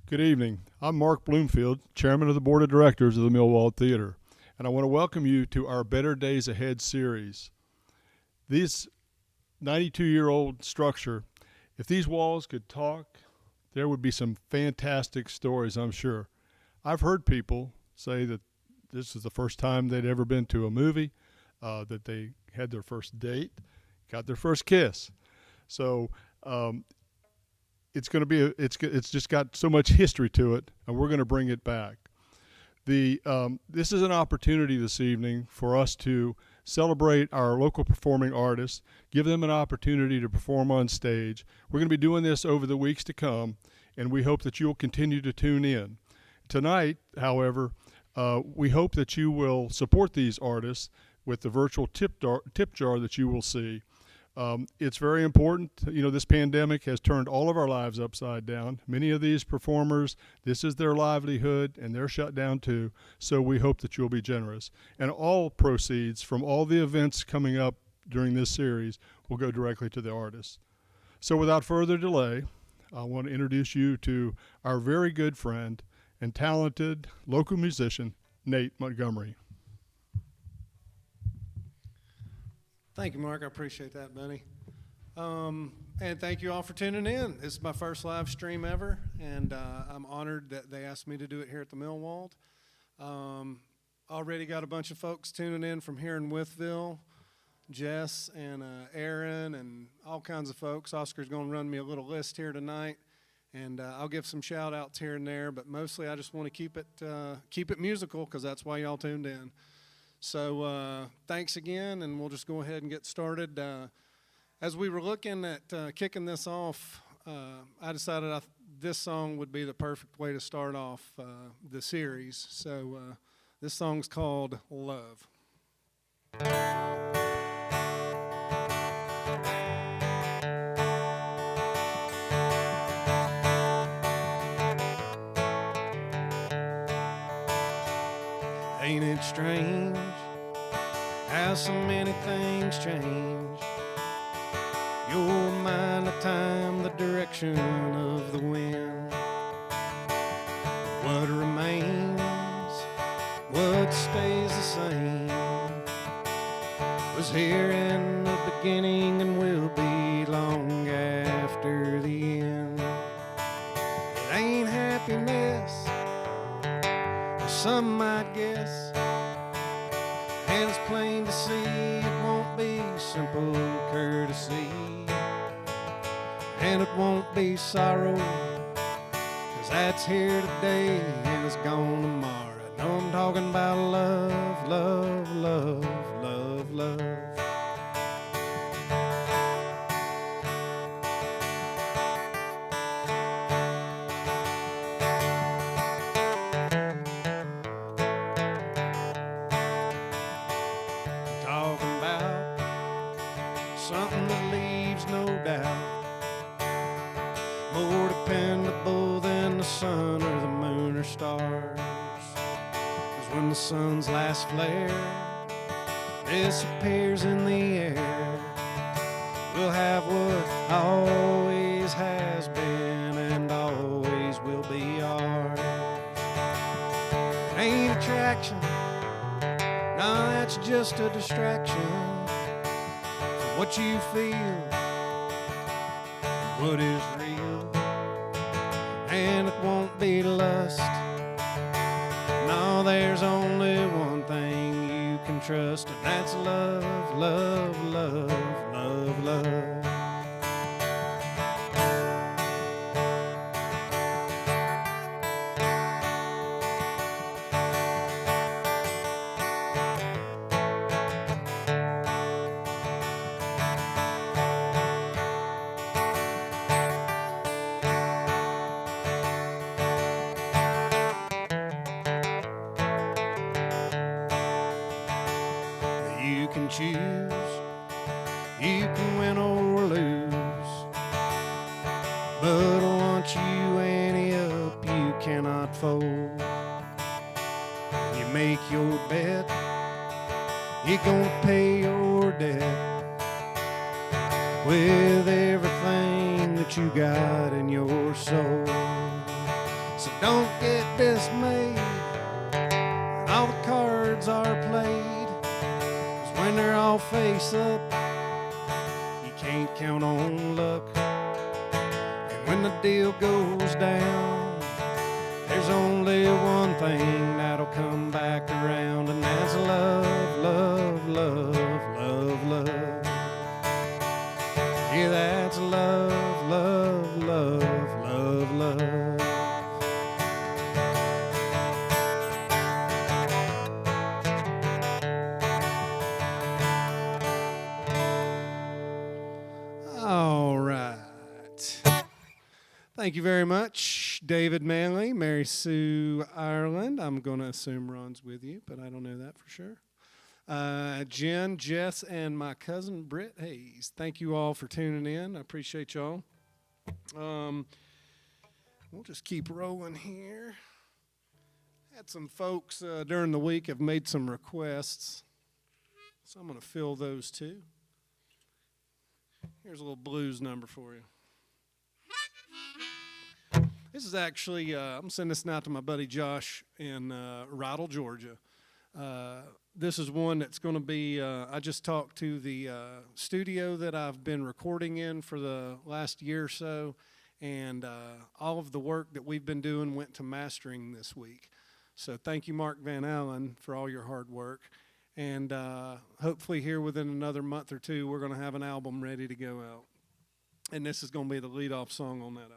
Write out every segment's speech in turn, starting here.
Good evening. I'm Mark Bloomfield, Chairman of the Board of Directors of the Millwald Theatre, and I want to welcome you to our Better Days Ahead series. This 92-year-old structure, if these walls could talk, there would be some fantastic stories, I'm sure. I've heard people say that this is the first time they'd ever been to a movie, that they had their first date, got their first kiss. So it's going to be it's just got so much history to it, and we're going to bring it back. This is an opportunity this evening for us to celebrate our local performing artists, give them an opportunity to perform on stage. We're going to be doing this over the weeks to come, and we hope that you'll continue to tune in. Tonight, however, we hope that you will support these artists with the virtual tip jar that you will see. It's very important. You know, this pandemic has turned all of our lives upside down. Many of these performers, this is their livelihood, and they're shut down too. So we hope that you'll be generous. And all proceeds from all the events coming up during this series will go directly to the artists. So without further delay, I want to introduce you to our very good friend and talented local musician, Nate Montgomery. Thank you, Mark. I appreciate that, buddy. And thank you all for tuning in. This is my first live stream ever, and I'm honored that they asked me to do it here at the Millwald. Already got a bunch of folks tuning in from here in Wytheville, Jess and Aaron and all kinds of folks. Oscar's going to run me a little list here tonight, and I'll give some shout-outs here and there, but mostly I just want to keep it musical because that's why y'all tuned in. So thanks again, and we'll just go ahead and get started. As we were looking at kicking this off, I decided this song would be the perfect way to start off the series. So this song's called Love. Ain't it strange how so many things change? Your mind can't time the direction of the wind. What remains, what stays the same, was here in the beginning and will be long after the end. It ain't happiness, as some might guess, and it's plain to see it won't be simple courtesy, and it won't be sorrow, 'cause that's here today and it's gone tomorrow. I know I'm talking about love, love, love, love, love. Talking about something that leaves no doubt, more dependable than the sun or the moon or stars. 'Cause when the sun's last flare disappears in the air, we'll have what always has been and always will be ours. It ain't attraction, no, that's just a distraction from what you feel, what is real. And it won't be lust, no, there's only one thing you can trust, and that's love, love, love, love, love. You can choose, you can win or lose, but once you ante up, you cannot fold. When you make your bet, you're gonna pay your debt with everything that you got in your soul. So don't get dismayed when all the cards are played. When they're all face up, you can't count on luck. And when the deal goes down, there's only one thing that'll come back around, and that's love, love, love, love, love. Yeah, that's love, love, love, love, love. All right. Thank you very much, David Manley, Mary Sue Ireland. I'm going to assume Ron's with you, but I don't know that for sure. Jen, Jess, and my cousin Britt Hayes. Thank you all for tuning in. I appreciate y'all. We'll just keep rolling here. Had some folks during the week have made some requests, so I'm going to fill those too. Here's a little blues number for you. This is actually, I'm sending this now to my buddy Josh in Rydell, Georgia. This is one that's going to be, I just talked to the studio that I've been recording in for the last year or so, and all of the work that we've been doing went to mastering this week. So thank you, Mark Van Allen, for all your hard work. And hopefully here within another month or two, we're going to have an album ready to go out. And this is going to be the lead-off song on that album.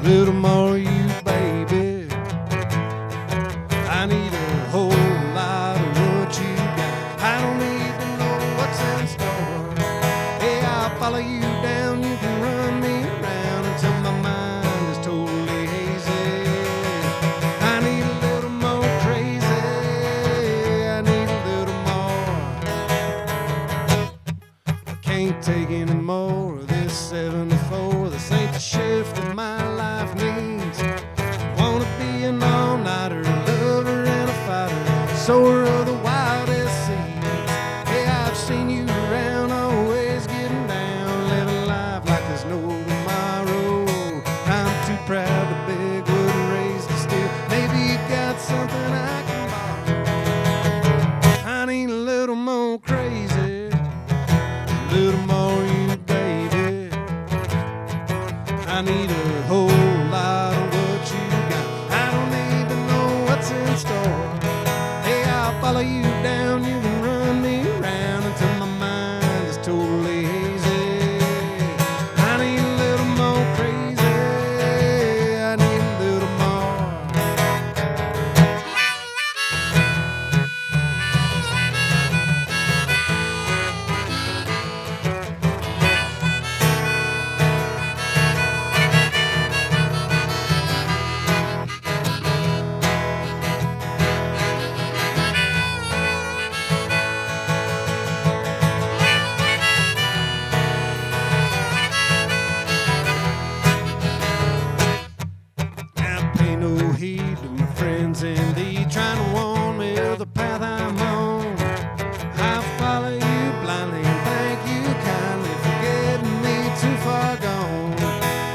little more of you, baby. I need a whole lot of what you got. I don't need to know what's in store. Hey, I'll follow you down. You can run me around until my mind is totally hazy. I need a little more crazy. I need a little more. I can't take any more of this 74. This ain't the shift that my life needs. Wanna be an all-nighter, a lover and a fighter, sower of the wildest seeds. Hey, I've seen you around, always getting down, living life like there's no tomorrow. I'm too proud to beg, wouldn't raise the steel. Maybe you got something I can borrow. I need a little more crazy, a little more you, baby. I need a whole lot of what you got. I don't need to know what's in store. Hey, I'll follow you down. You can run me around until my mind is totally hazy. I need a little more crazy. I need a little more. I pay no heed to my friends indeed, trying to warn me of the path I'm on. I follow you blindly and thank you kindly for getting me too far gone.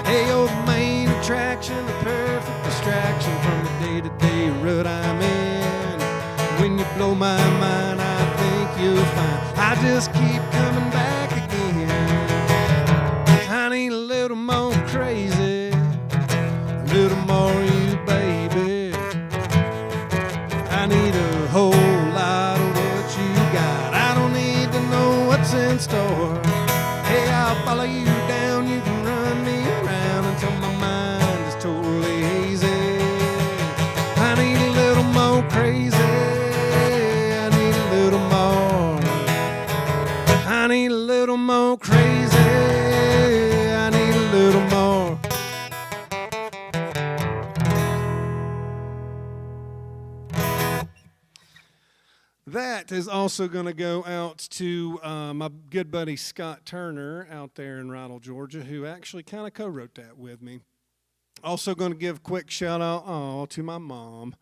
Hey, you're the main attraction, the perfect distraction from the day-to-day rut I'm in. When you blow my mind, I think you'll find I just keep coming back again. I need a little more crazy, a little more of you, baby. I need a whole lot of what you got. I don't need to know what's in store. Hey, I'll follow you down. You can run me around until my mind is totally hazy. I need a little more crazy. I need a little more. I need a little more crazy. I need a little more. That is also going to go out to my good buddy Scott Turner out there in Rydell, Georgia, who actually kind of co-wrote that with me. Also going to give a quick shout out to my mom,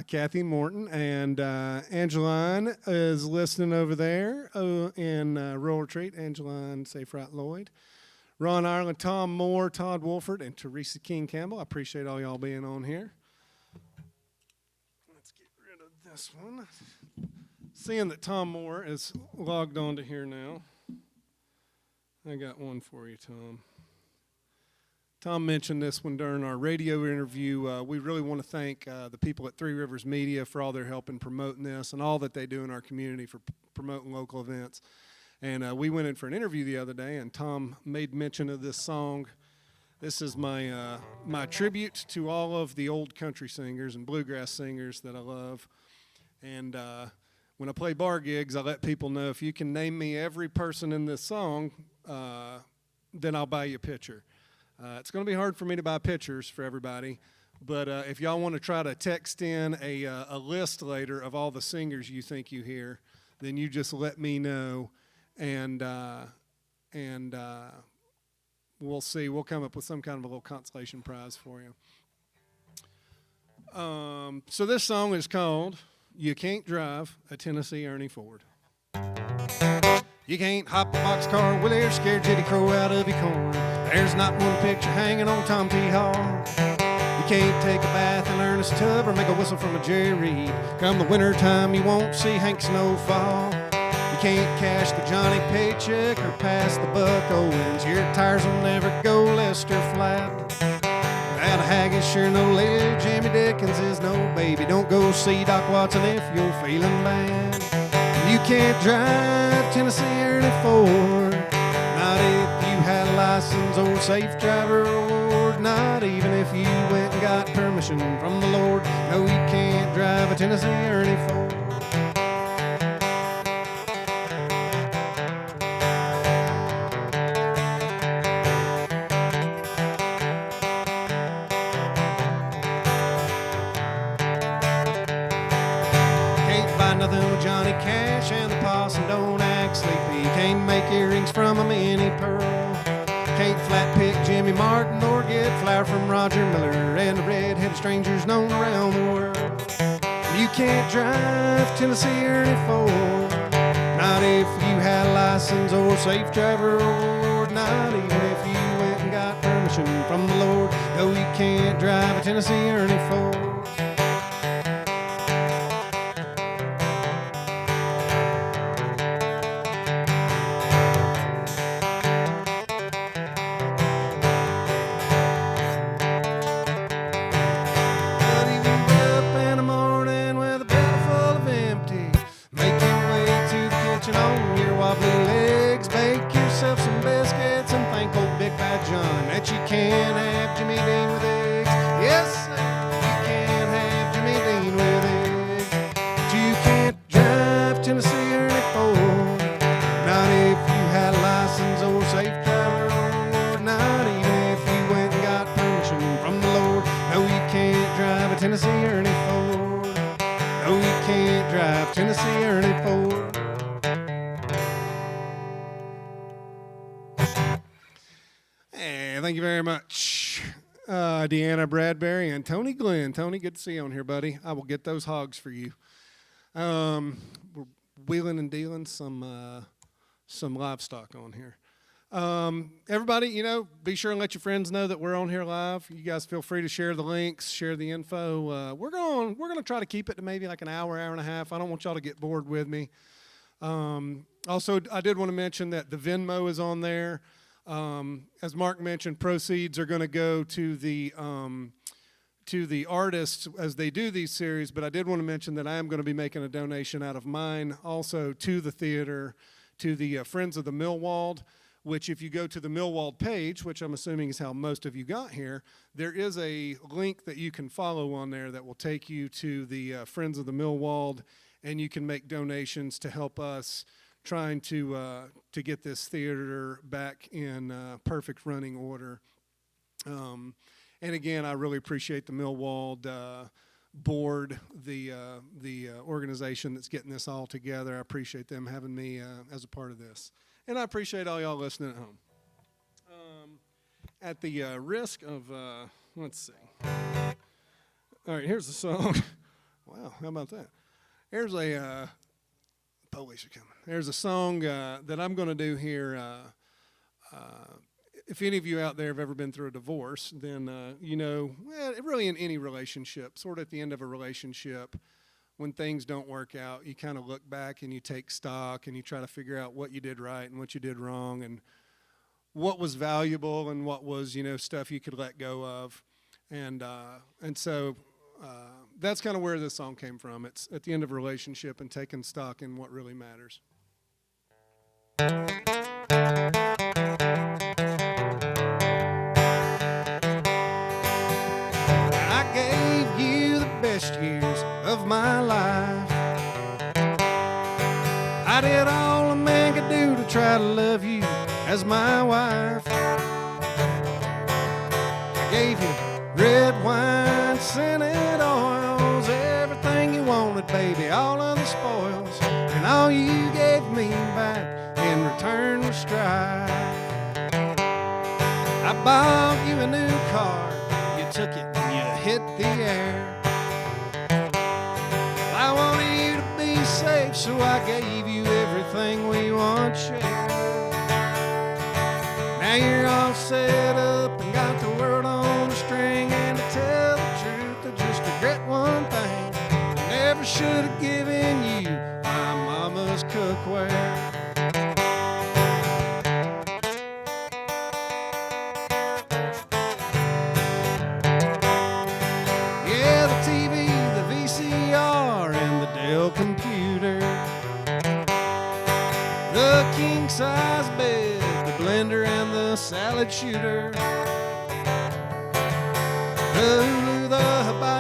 Kathy Morton, and Angeline is listening over there in Rural Retreat. Angeline Safe Right Lloyd, Ron Ireland, Tom Moore, Todd Wolford, and Teresa King Campbell. I appreciate all y'all being on here. Let's get rid of this one. Seeing that Tom Moore is logged on to here now, I got one for you, Tom. Tom mentioned this one during our radio interview. We really want to thank the people at Three Rivers Media for all their help in promoting this and all that they do in our community for promoting local events. And we went in for an interview the other day, and Tom made mention of this song. This is my my tribute to all of the old country singers and bluegrass singers that I love. And when I play bar gigs, I let people know, if you can name me every person in this song, then I'll buy you a picture. It's going to be hard for me to buy pictures for everybody, but if y'all want to try to text in a list later of all the singers you think you hear, then you just let me know, and we'll see. We'll come up with some kind of a little consolation prize for you. So this song is called You Can't Drive a Tennessee Ernie Ford. You can't hop a boxcar with air scared Jetty Crow out of your corn. There's not one picture hanging on Tom T. Hall. You can't take a bath in Ernest Tubb or make a whistle from a Jerry Reed. Come the winter time, you won't see Hank Snowfall. You can't cash the Johnny paycheck or pass the Buck Owens. Your tires will never go Lester flat. Without a haggis, sure no lady Jamie Dickens is no baby. Don't go see Doc Watson if you're feeling bad. You can't drive Tennessee Ernie Ford, not if you had a license or safe driver award. Not even if you went and got permission from the Lord. No, you can't drive a Tennessee Ernie Ford. Nothing with Johnny Cash, and the possum don't act sleepy. Can't make earrings from a mini pearl. Can't flat pick Jimmy Martin or get flour from Roger Miller and the red-headed strangers known around the world. You can't drive Tennessee Ernie Ford, not if you had a license or safe driver award. Not even if you went and got permission from the Lord. No, you can't drive a Tennessee Ernie Ford. John, that you can't have Jimmy Dean with eggs. Yes, sir, you can't have Jimmy Dean with eggs. But you can't drive Tennessee Ernie Ford, not if you had a license or safe driver award. Not even if you went and got permission from the Lord. No, you can't drive a Tennessee Ernie Ford. No, you can't drive Tennessee Ernie Ford. Thank you very much, Deanna Bradbury and Tony Glenn. Tony, good to see you on here, buddy. I will get those hogs for you. We're wheeling and dealing some livestock on here. Everybody, be sure and let your friends know that we're on here live. You guys feel free to share the links, share the info. We're gonna try to keep it to maybe like an hour and a half. I don't want y'all to get bored with me. Also, I did want to mention that the Venmo is on there. As Mark mentioned, proceeds are going to go to the artists as they do these series, but I did want to mention that I am going to be making a donation out of mine also to the theater, to the Friends of the Millwald, which if you go to the Millwald page, which I'm assuming is how most of you got here, there is a link that you can follow on there that will take you to the Friends of the Millwald, and you can make donations to help us trying to get this theater back in perfect running order. And again, I really appreciate the Millwald board, the organization that's getting this all together. I appreciate them having me as a part of this. And I appreciate all y'all listening at home. At the risk of, let's see. All right, here's the song. Wow, how about that? Here's a... police are coming. There's a song that I'm going to do here. If any of you out there have ever been through a divorce, then really in any relationship, sort of at the end of a relationship, when things don't work out, you kind of look back and you take stock and you try to figure out what you did right and what you did wrong and what was valuable and what was, stuff you could let go of. And so that's kind of where this song came from. It's at the end of a relationship and taking stock in what really matters. I gave you the best years of my life. I did all a man could do to try to love you as my wife. I gave you red wine, scented oils, everything you wanted, baby, all of the spoils. And all you gave me back in return was strife. I bought you a new car, you took it and you hit the air. Well, I wanted you to be safe, so I gave you everything we once shared. Now you're all set up and got the world on a string, and to tell the truth, I just regret one thing. I never should have given you my mama's cookware. Yeah, the TV, the VCR, and the Dell computer, the king-size bed, the blender, and the salad shooter.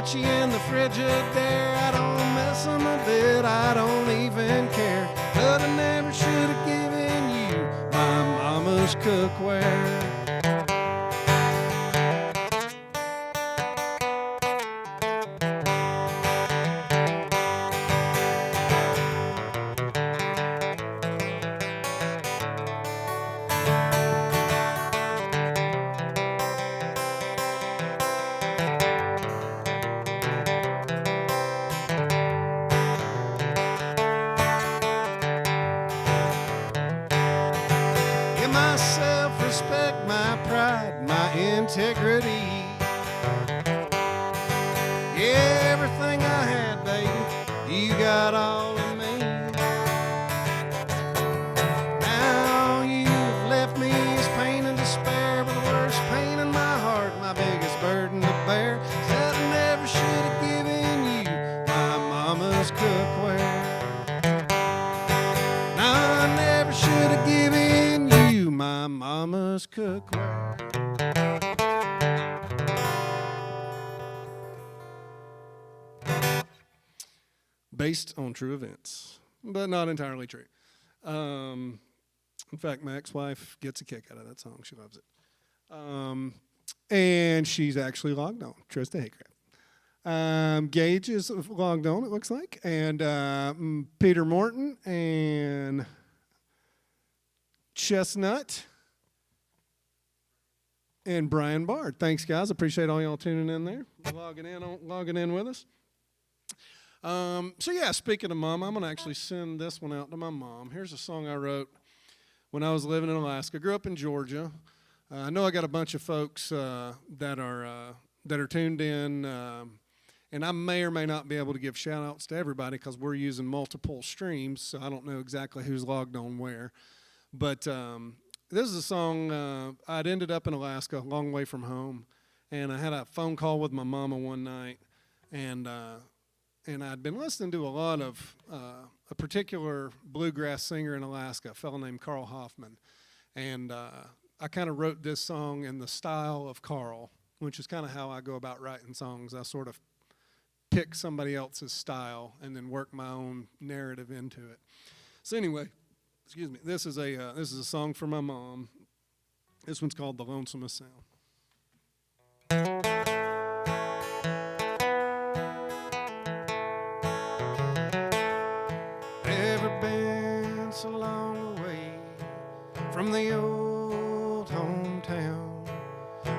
Versace in the Frigidaire. I don't miss them a bit, I don't even care. But I never should have given you my mama's cookware. My self-respect, my pride, my integrity. Yeah, everything I had, baby, you got all of me. Now you've left me as pain and despair, with the worst pain in my heart, my biggest burden to bear. Said I never should have given you my mama's cookware. Now I never should have given you my mama's cookware. Based on true events, but not entirely true. In fact, my ex-wife gets a kick out of that song. She loves it. And she's actually logged on, Trista Haycraft. Gage is logged on, it looks like, and Peter Morton and Chestnut and Brian Bard. Thanks, guys. Appreciate all y'all tuning in there, logging in with us. So yeah, speaking of mom, I'm going to actually send this one out to my mom. Here's a song I wrote when I was living in Alaska. Grew up in Georgia. I know I got a bunch of folks that are tuned in, and I may or may not be able to give shout-outs to everybody because we're using multiple streams, so I don't know exactly who's logged on where. But this is a song, I'd ended up in Alaska, a long way from home, and I had a phone call with my mama one night, and I'd been listening to a lot of a particular bluegrass singer in Alaska, a fellow named Carl Hoffman. And I kind of wrote this song in the style of Carl, which is kind of how I go about writing songs. I sort of pick somebody else's style and then work my own narrative into it. So anyway, excuse me, this is a song for my mom. This one's called The Lonesomest Sound. So long away from the old hometown,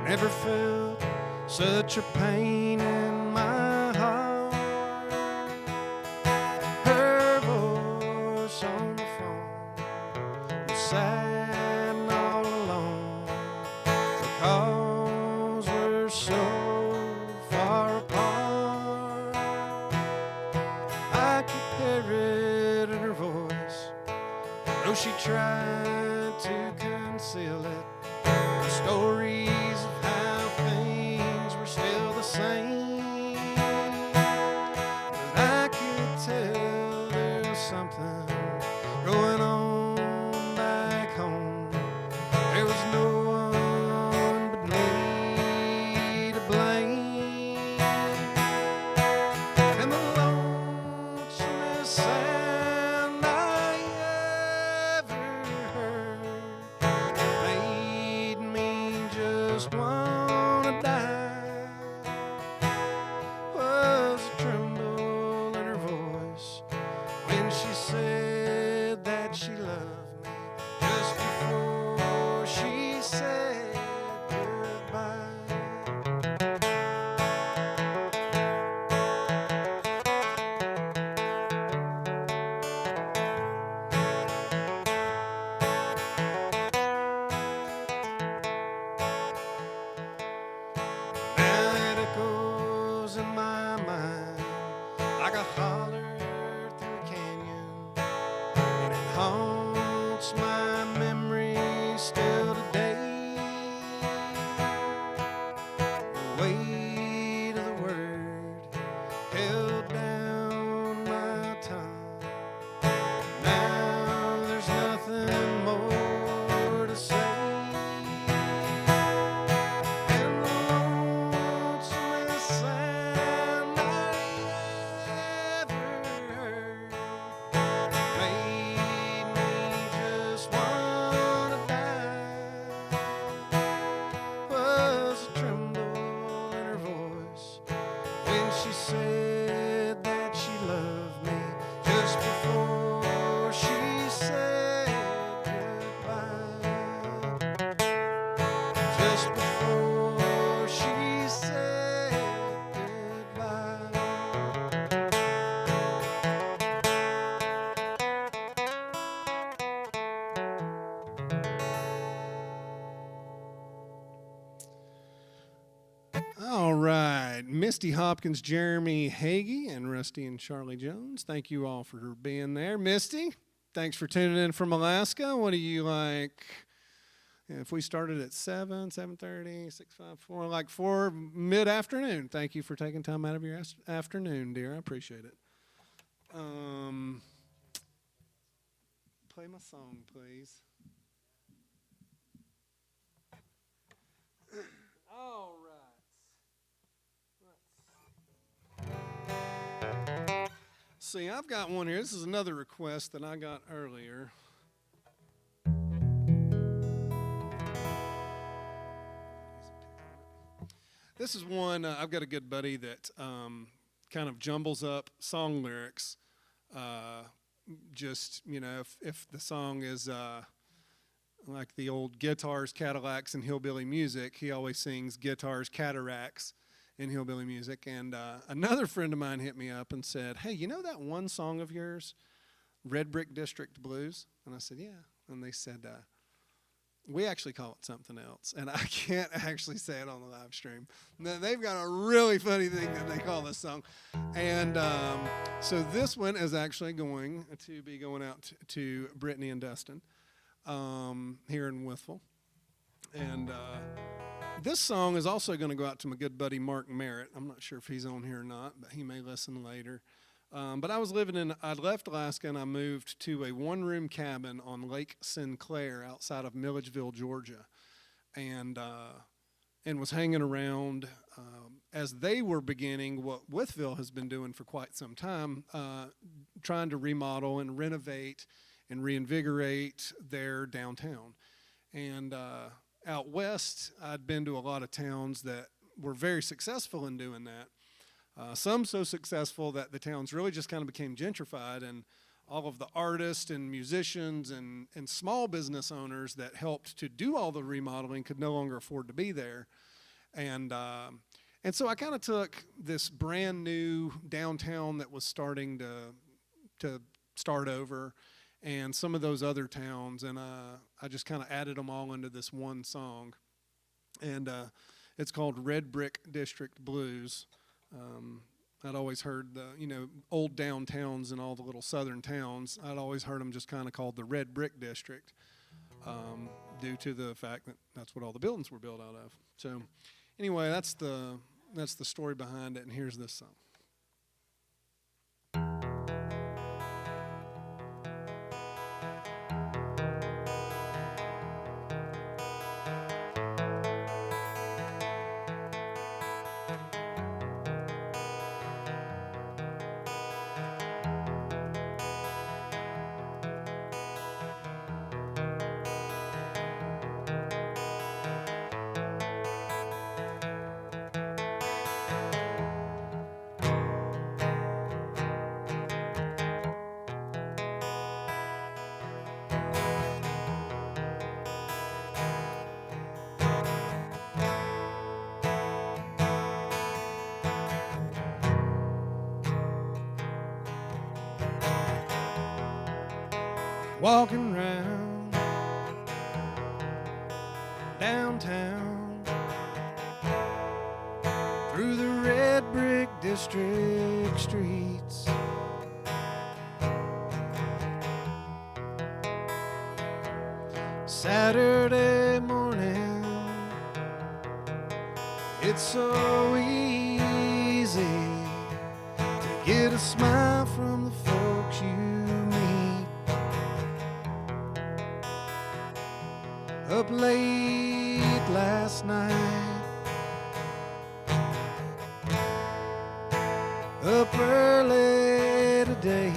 never felt such a pain in my heart. Her voice on the phone was sad and all alone because we're so far apart. I could hear it in her voice, though she tried to conceal it. The stories of how things were still the same, but I could tell there was something going on back home. There was no one but me to blame, and the lonesomest sound I ever heard made me just wanna die. Was a tremble in her voice when she said that she loved me just before she said goodbye. Now it echoes in my mind like a holler through a canyon, and it haunts my memory still today. The weight of the word held down my tongue. Now there's nothing more to say. And the lonesomest sound she said that she loved me just before she said goodbye. Just before she said goodbye. All right, Misty Hopkins, Jeremy Hagee, and Rusty and Charlie Jones. Thank you all for being there. Misty, thanks for tuning in from Alaska. What do you like? If we started at 7, 7:30, 6:54, like 4 mid-afternoon. Thank you for taking time out of your afternoon, dear. I appreciate it. Play my song, please. All right. See, I've got one here. This is another request that I got earlier. This is one, I've got a good buddy that kind of jumbles up song lyrics. Just, you know, if the song is like the old guitars, Cadillacs, and hillbilly music, he always sings guitars, cataracts, in hillbilly music. And another friend of mine hit me up and said, hey, you know that one song of yours, Red Brick District Blues? And I said, yeah. And they said, we actually call it something else. And I can't actually say it on the live stream. No, they've got a really funny thing that they call this song. And so this one is actually going to be going out to Brittany and Dustin here in Wytheville. And this song is also going to go out to my good buddy Mark Merritt. I'm not sure if he's on here or not, but he may listen later. But I left Alaska and I moved to a one-room cabin on Lake Sinclair outside of Milledgeville, Georgia, and was hanging around as they were beginning what Wytheville has been doing for quite some time, trying to remodel and renovate and reinvigorate their downtown. And out west, I'd been to a lot of towns that were very successful in doing that. Some so successful that the towns really just kind of became gentrified, and all of the artists and musicians and small business owners that helped to do all the remodeling could no longer afford to be there. And so I kind of took this brand new downtown that was starting to start over, and some of those other towns, and I just kind of added them all into this one song. And it's called Red Brick District Blues. I'd always heard the, old downtowns and all the little southern towns, I'd always heard them just kind of called the Red Brick District, due to the fact that that's what all the buildings were built out of. So anyway, that's the story behind it, and here's this song. Walking round downtown through the red brick district streets, Saturday morning, it's so easy to get a smile from the folks you meet. Up late last night, up early today,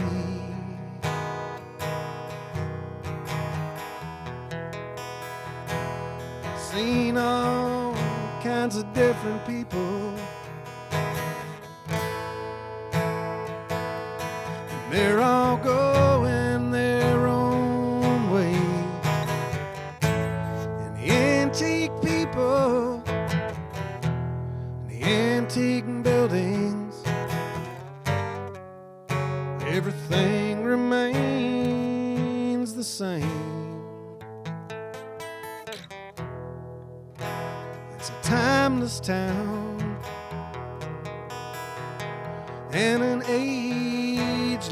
seen all kinds of different people, They're all going their own way. And the antique people, and the antique buildings, everything remains the same. It's a timeless town and an ageless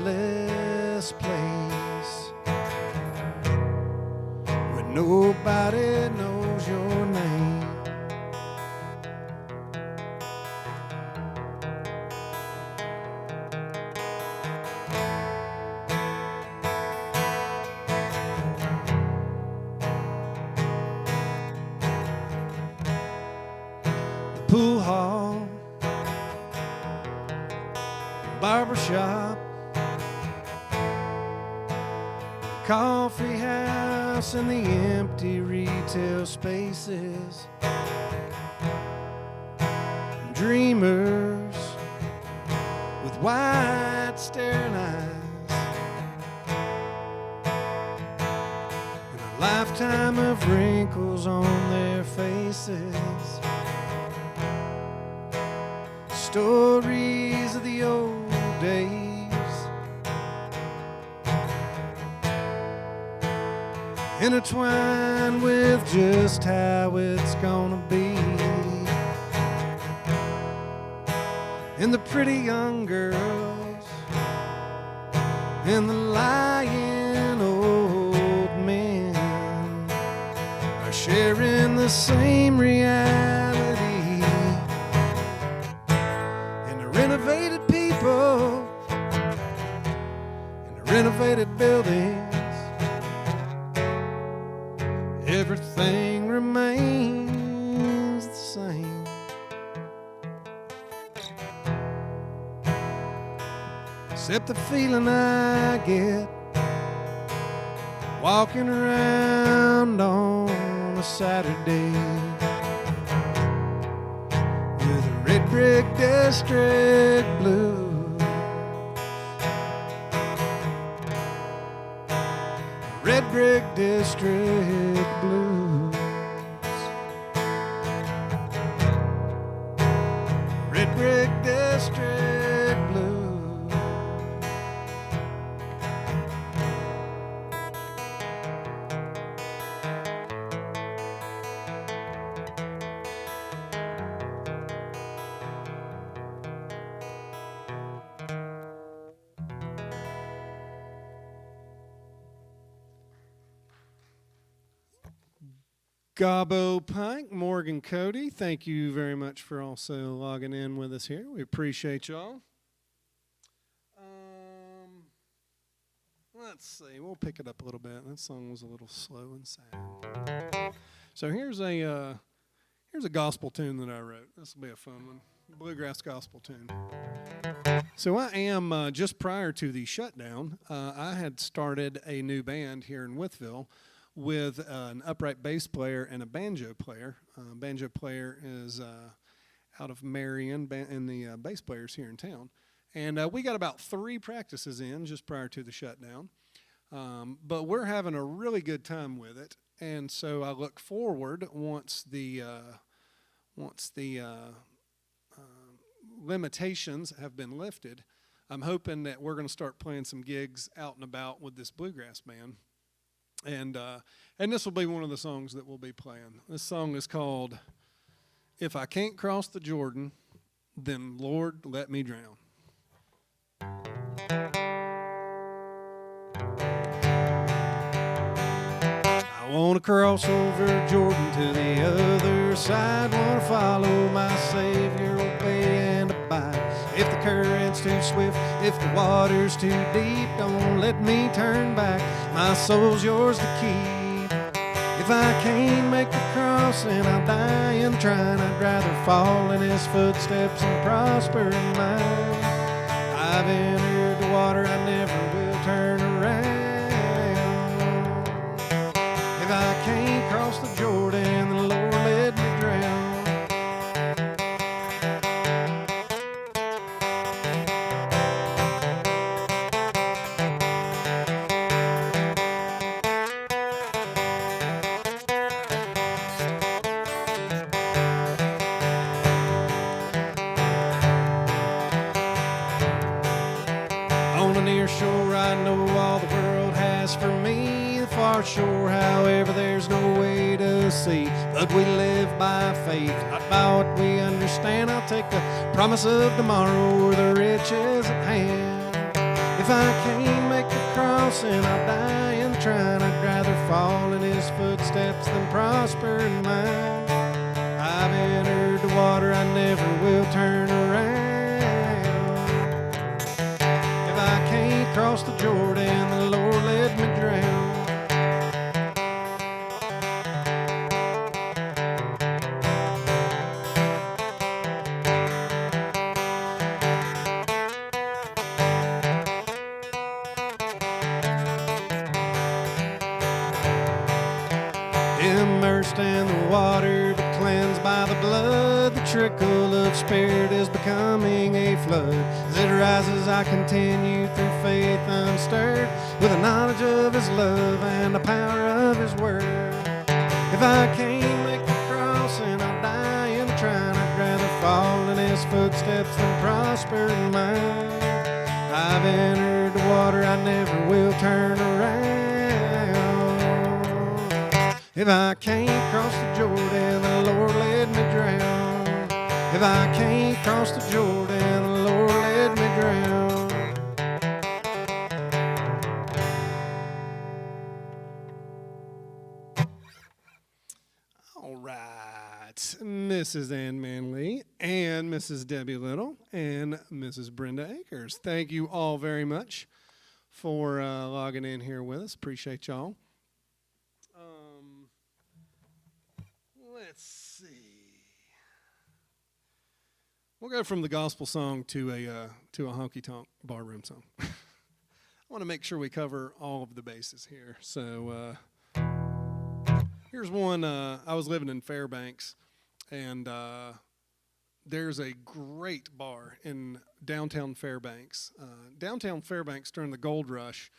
place where nobody knows your name. The pool hall, barbershop, coffee house, and the empty retail spaces. Dreamers with wide staring eyes, and a lifetime of wrinkles on their faces. Stories of the old days, intertwined with just how it's gonna be. And the pretty young girls and the lying old men are sharing the same reality. And the renovated people and the renovated buildings, everything remains the same. Except the feeling I get walking around on a Saturday with a red brick district blues. Red brick district blues. Red brick district blues. Gobbo Pike, Morgan Cody, thank you very much for also logging in with us here. We appreciate y'all. Let's see, we'll pick it up a little bit. That song was a little slow and sad. So here's a gospel tune that I wrote. This will be a fun one, bluegrass gospel tune. So I am, just prior to the shutdown, I had started a new band here in Wytheville with an upright bass player and a banjo player. Banjo player is out of Marion, and the bass player's here in town. And we got about 3 practices in just prior to the shutdown. But we're having a really good time with it. And so I look forward once the limitations have been lifted. I'm hoping that we're going to start playing some gigs out and about with this bluegrass band. And this will be one of the songs that we'll be playing. This song is called "If I Can't Cross the Jordan, Then Lord Let Me Drown." I want to cross over Jordan to the other side. Want to follow my Savior, obey and abide. If the current's too swift, if the water's too deep, don't let me turn back. My soul's yours to keep. If I can't make the crossing, I'll die in trying. I'd rather fall in His footsteps and prosper in mine. I've entered the water, I never will turn around. If I can't cross the Jordan, the Lord let me drown. near shore, I know all the world has for me. The far shore, however, there's no way to see. But we live by faith, not by what we understand. I'll take the promise of tomorrow or the riches at hand. If I can't make the crossing, I'll die in the trying. I'd rather fall in his footsteps than prosper in mine. I've entered the water, I never will turn around. If I can't cross the Jordan, the Lord let me drown. Immersed in the water, but cleansed by the blood. The trickle of Spirit is becoming a flood. As it rises, I continue through faith unstirred, with the knowledge of His love and the power of His word. If I can't make the crossing, I'll die in trying. I'd rather fall in His footsteps than prosper in mine. I've entered the water, I never will turn around. If I can't cross the Jordan, the Lord let me drown. If I can't cross the Jordan, the Lord let me drown. All right, Mrs. Ann Manley and Mrs. Debbie Little and Mrs. Brenda Akers, thank you all very much for logging in here with us. Appreciate y'all. Let's see. We'll go from the gospel song to a honky tonk barroom song. I want to make sure we cover all of the bases here. So here's one. I was living in Fairbanks, and there's a great bar in downtown Fairbanks. Downtown Fairbanks during the gold rush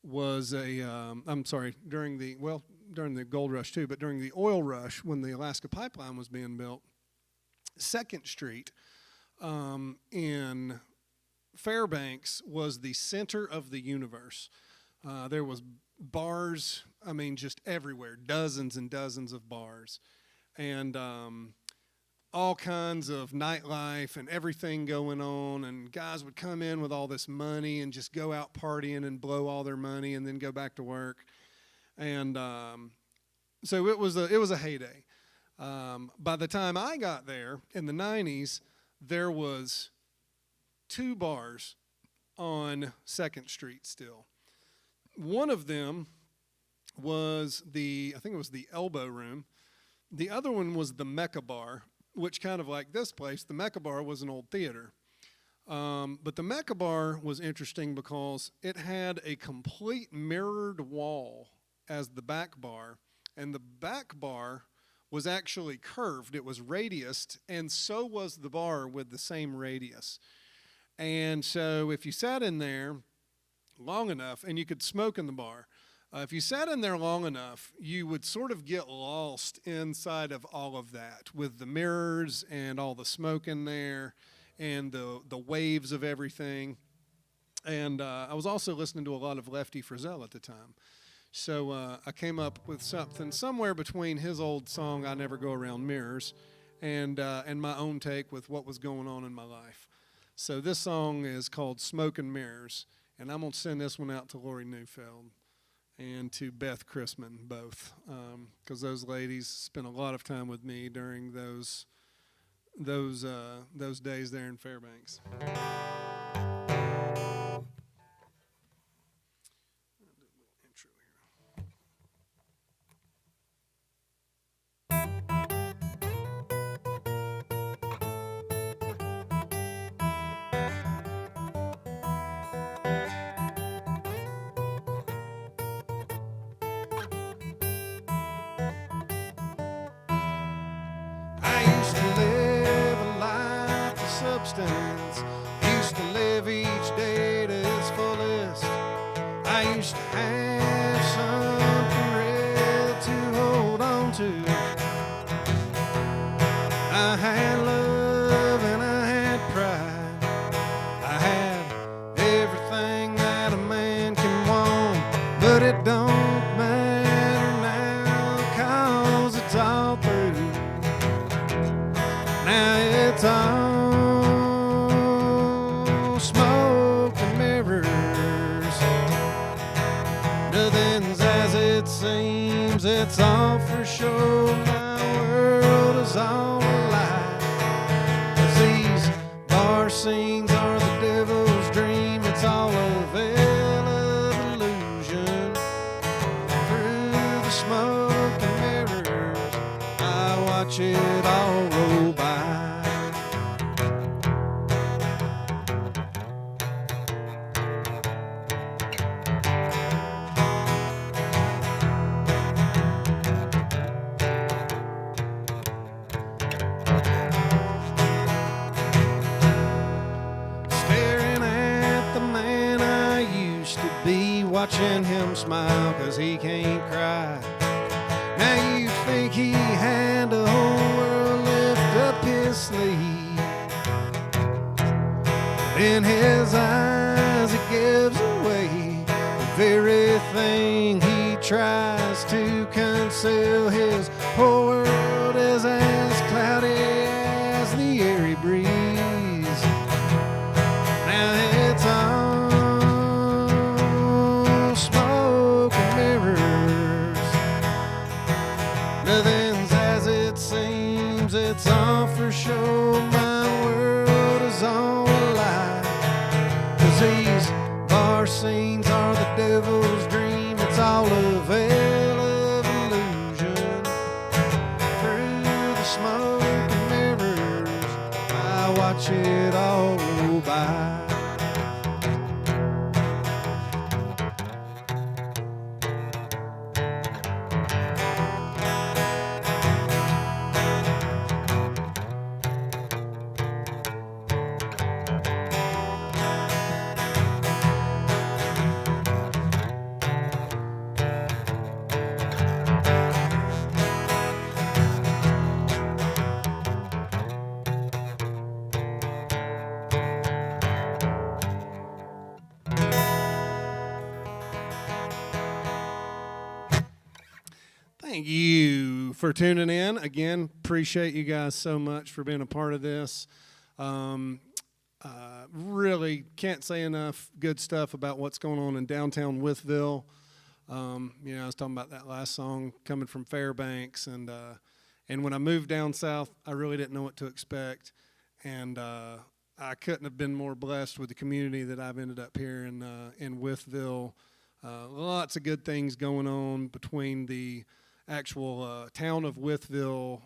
was during the gold rush too, but during the oil rush when the Alaska pipeline was being built, 2nd Street in Fairbanks was the center of the universe. There was bars, just everywhere, dozens and dozens of bars, and all kinds of nightlife and everything going on, and guys would come in with all this money and just go out partying and blow all their money and then go back to work. And so it was a heyday. By the time I got there in the 90s, there was 2 bars on 2nd Street still. One of them was I think it was the Elbow Room. The other one was the Mecca Bar, which kind of like this place, the Mecca Bar was an old theater. But the Mecca Bar was interesting because it had a complete mirrored wall as the back bar, and the back bar was actually curved. It was radiused, and so was the bar with the same radius. And so if you sat in there long enough, and you could smoke in the bar, if you sat in there long enough, you would sort of get lost inside of all of that with the mirrors and all the smoke in there and the waves of everything. And I was also listening to a lot of Lefty Frizzell at the time. So I came up with something somewhere between his old song, I Never Go Around Mirrors, and my own take with what was going on in my life. So this song is called Smoke and Mirrors, and I'm going to send this one out to Lori Neufeld and to Beth Chrisman both, because those ladies spent a lot of time with me during those days there in Fairbanks. Substance. Used to live each day to its fullest. I used to have something real to hold on to. I had love and I had pride. I had everything that it's all for sure. My world is all a lie. 'Cause these bar scenes are the devil's dream. It's all a veil of illusion. Through the smoke and mirrors, I watch it all roll by. Watching him smile 'cause he can't cry. Now you'd think he had the whole world lift up his sleeve. In his eyes it gives away the very thing he tries to conceal. His whole world is as cloudy as the airy breeze. Now it's all it's all for sure. My world is all a lie. 'Cause these bar scenes are the devil's dream. It's all a veil of illusion. Through the smoke and mirrors, I watch it all roll by. Thank you for tuning in. Again, appreciate you guys so much for being a part of this. Really can't say enough good stuff about what's going on in downtown Wytheville. I was talking about that last song coming from Fairbanks, and when I moved down south, I really didn't know what to expect, and I couldn't have been more blessed with the community that I've ended up here in Wytheville. Lots of good things going on between the actual town of Wytheville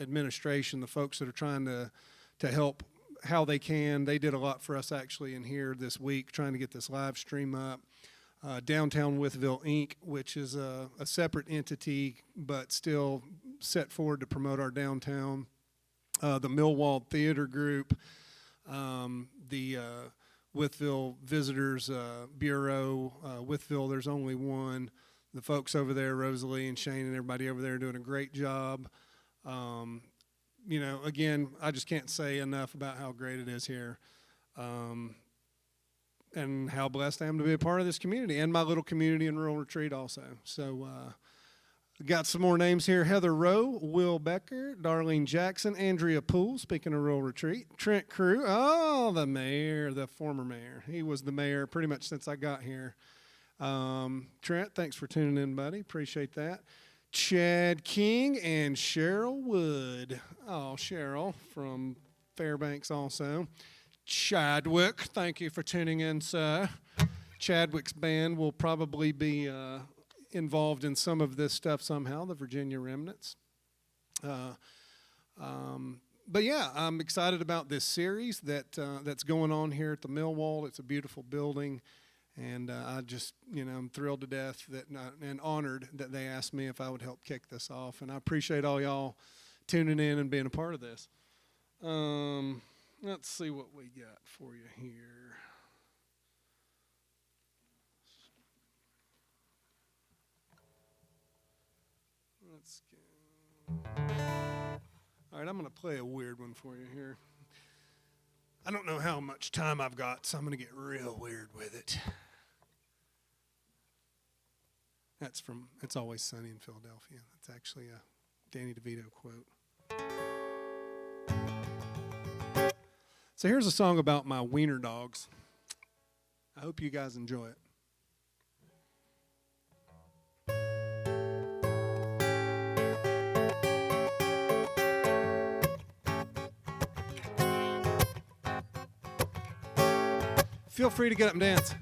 administration, the folks that are trying to help how they can. They did a lot for us actually in here this week, trying to get this live stream up. Downtown Wytheville, Inc., which is a separate entity, but still set forward to promote our downtown. The Millwald Theatre group, the Wytheville Visitors Bureau, Wytheville, there's only one. The folks over there, Rosalie and Shane and everybody over there are doing a great job. Again, I just can't say enough about how great it is here. And how blessed I am to be a part of this community and my little community in Rural Retreat also. So got some more names here. Heather Rowe, Will Becker, Darlene Jackson, Andrea Poole, speaking of Rural Retreat, Trent Crew, the mayor, the former mayor. He was the mayor pretty much since I got here. Trent, thanks for tuning in, buddy. Appreciate that. Chad King and Cheryl Wood. Oh, Cheryl from Fairbanks also. Chadwick, thank you for tuning in, sir. Chadwick's band will probably be involved in some of this stuff somehow, the Virginia Remnants. But yeah, I'm excited about this series that's going on here at the Millwald. It's a beautiful building. And I just, I'm thrilled to death and honored that they asked me if I would help kick this off. And I appreciate all y'all tuning in and being a part of this. Let's see what we got for you here. Let's go. All right, I'm going to play a weird one for you here. I don't know how much time I've got, so I'm going to get real weird with it. That's from It's Always Sunny in Philadelphia. That's actually a Danny DeVito quote. So here's a song about my wiener dogs. I hope you guys enjoy it. Feel free to get up and dance.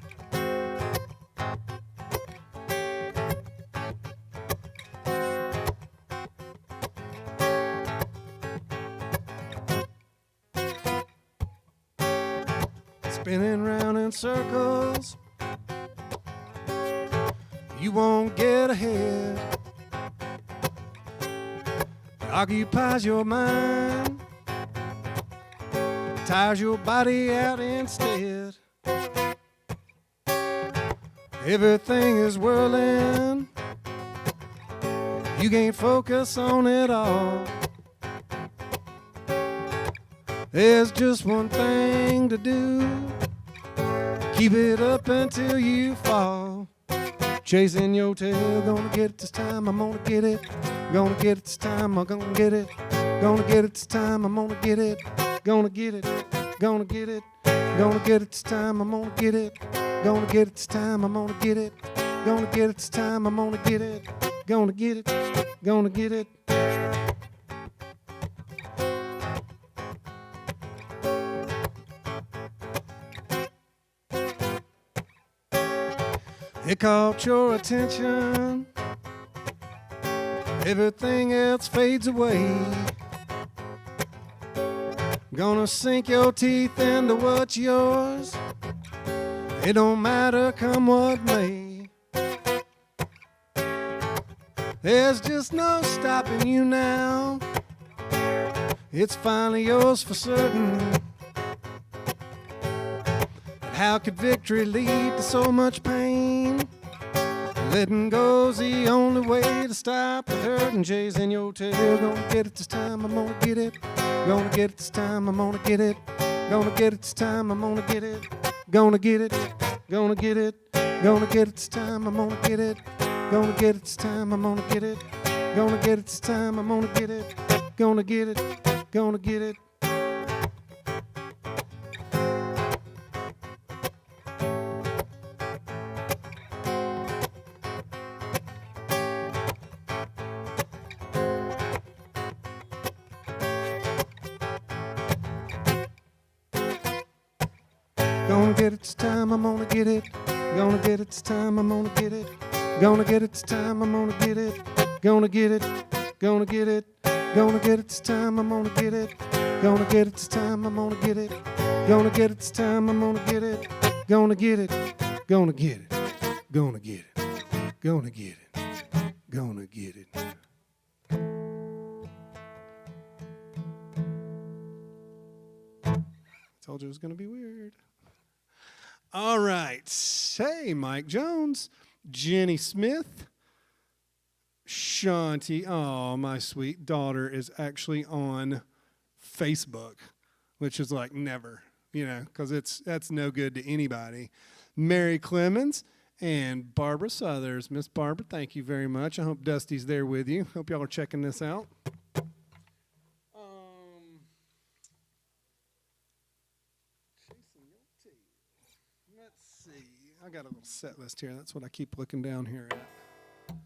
Spinning round in circles, you won't get ahead. Occupies your mind, tires your body out instead. Everything is whirling, you can't focus on it all. There's just one thing to do, keep it up until you fall. Chasing your tail, gonna get it this time, I'm gonna get it. Gonna get it this time, I'm gonna get it. Gonna get it this time, I'm gonna get it. Gonna get it, gonna get it. Gonna get it this time, I'm gonna get it. Gonna get it this time, I'm gonna get it. Gonna get it this time, I'm gonna get it. Gonna get it, gonna get it. It caught your attention, everything else fades away. Gonna sink your teeth into what's yours, it don't matter come what may. There's just no stopping you now, it's finally yours for certain. How could victory lead to so much pain? Letting go's the only way to stop the hurt and chasing your tail. Gonna get it this time, I'm gonna get it. Gonna get it this time, I'm gonna get it. Gonna get it this time, I'm gonna get it. Gonna get it, gonna get it. Gonna get it this time, I'm gonna get it. Gonna get it this time, I'm gonna get it. Gonna get it this time, I'm gonna get it. Gonna get it, gonna get it. Gonna get it this time, I'm gonna get it. Gonna get it this time, I'm gonna get it. Gonna get it this time, I'm gonna get it. Gonna get it, gonna get it. Gonna get it this time, I'm gonna get it. Gonna get it this time, I'm gonna get it. Gonna get it this time, I'm gonna get it. Gonna get it, gonna get it. Gonna get it, gonna get it. Gonna get it. Told you it was gonna be weird. All right. Hey, Mike Jones, Jenny Smith, Shanti. Oh, my sweet daughter is actually on Facebook, which is like never, because that's no good to anybody. Mary Clemens and Barbara Southers. Miss Barbara, thank you very much. I hope Dusty's there with you. Hope y'all are checking this out. I got a little set list here. That's what I keep looking down here at. I'm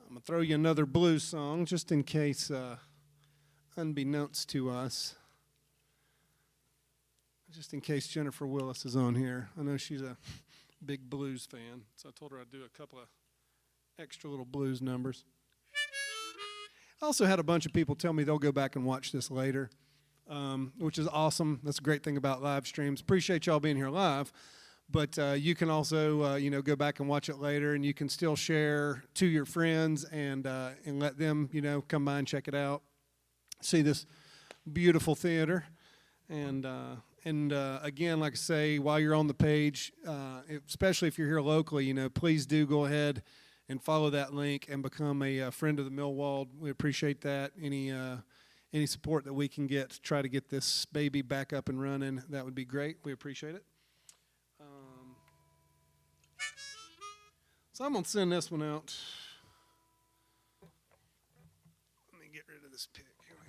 going to throw you another blues song just in case, unbeknownst to us, just in case Jennifer Willis is on here. I know she's a big blues fan, so I told her I'd do a couple of extra little blues numbers. I also had a bunch of people tell me they'll go back and watch this later. Which is awesome. That's a great thing about live streams. Appreciate y'all being here live, but you can also, go back and watch it later, and you can still share to your friends and let them, come by and check it out, see this beautiful theater, and again, like I say, while you're on the page, especially if you're here locally, please do go ahead and follow that link and become a friend of the Millwald. We appreciate that. Any support that we can get to try to get this baby back up and running, that would be great. We appreciate it. So I'm going to send this one out. Let me get rid of this pick. Here we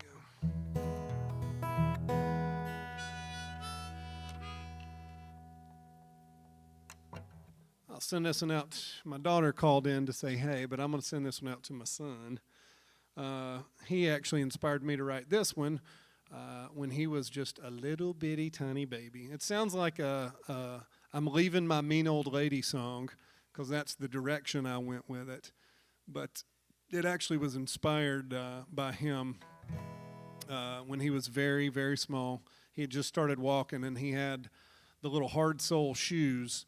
go. I'll send this one out. My daughter called in to say hey, but I'm going to send this one out to my son. He actually inspired me to write this one. when he was just a little bitty tiny baby. It sounds like a I'm Leaving My Mean Old Lady song, because that's the direction I went with it. But it actually was inspired by him when he was very, very small. He had just started walking, and he had the little hard sole shoes.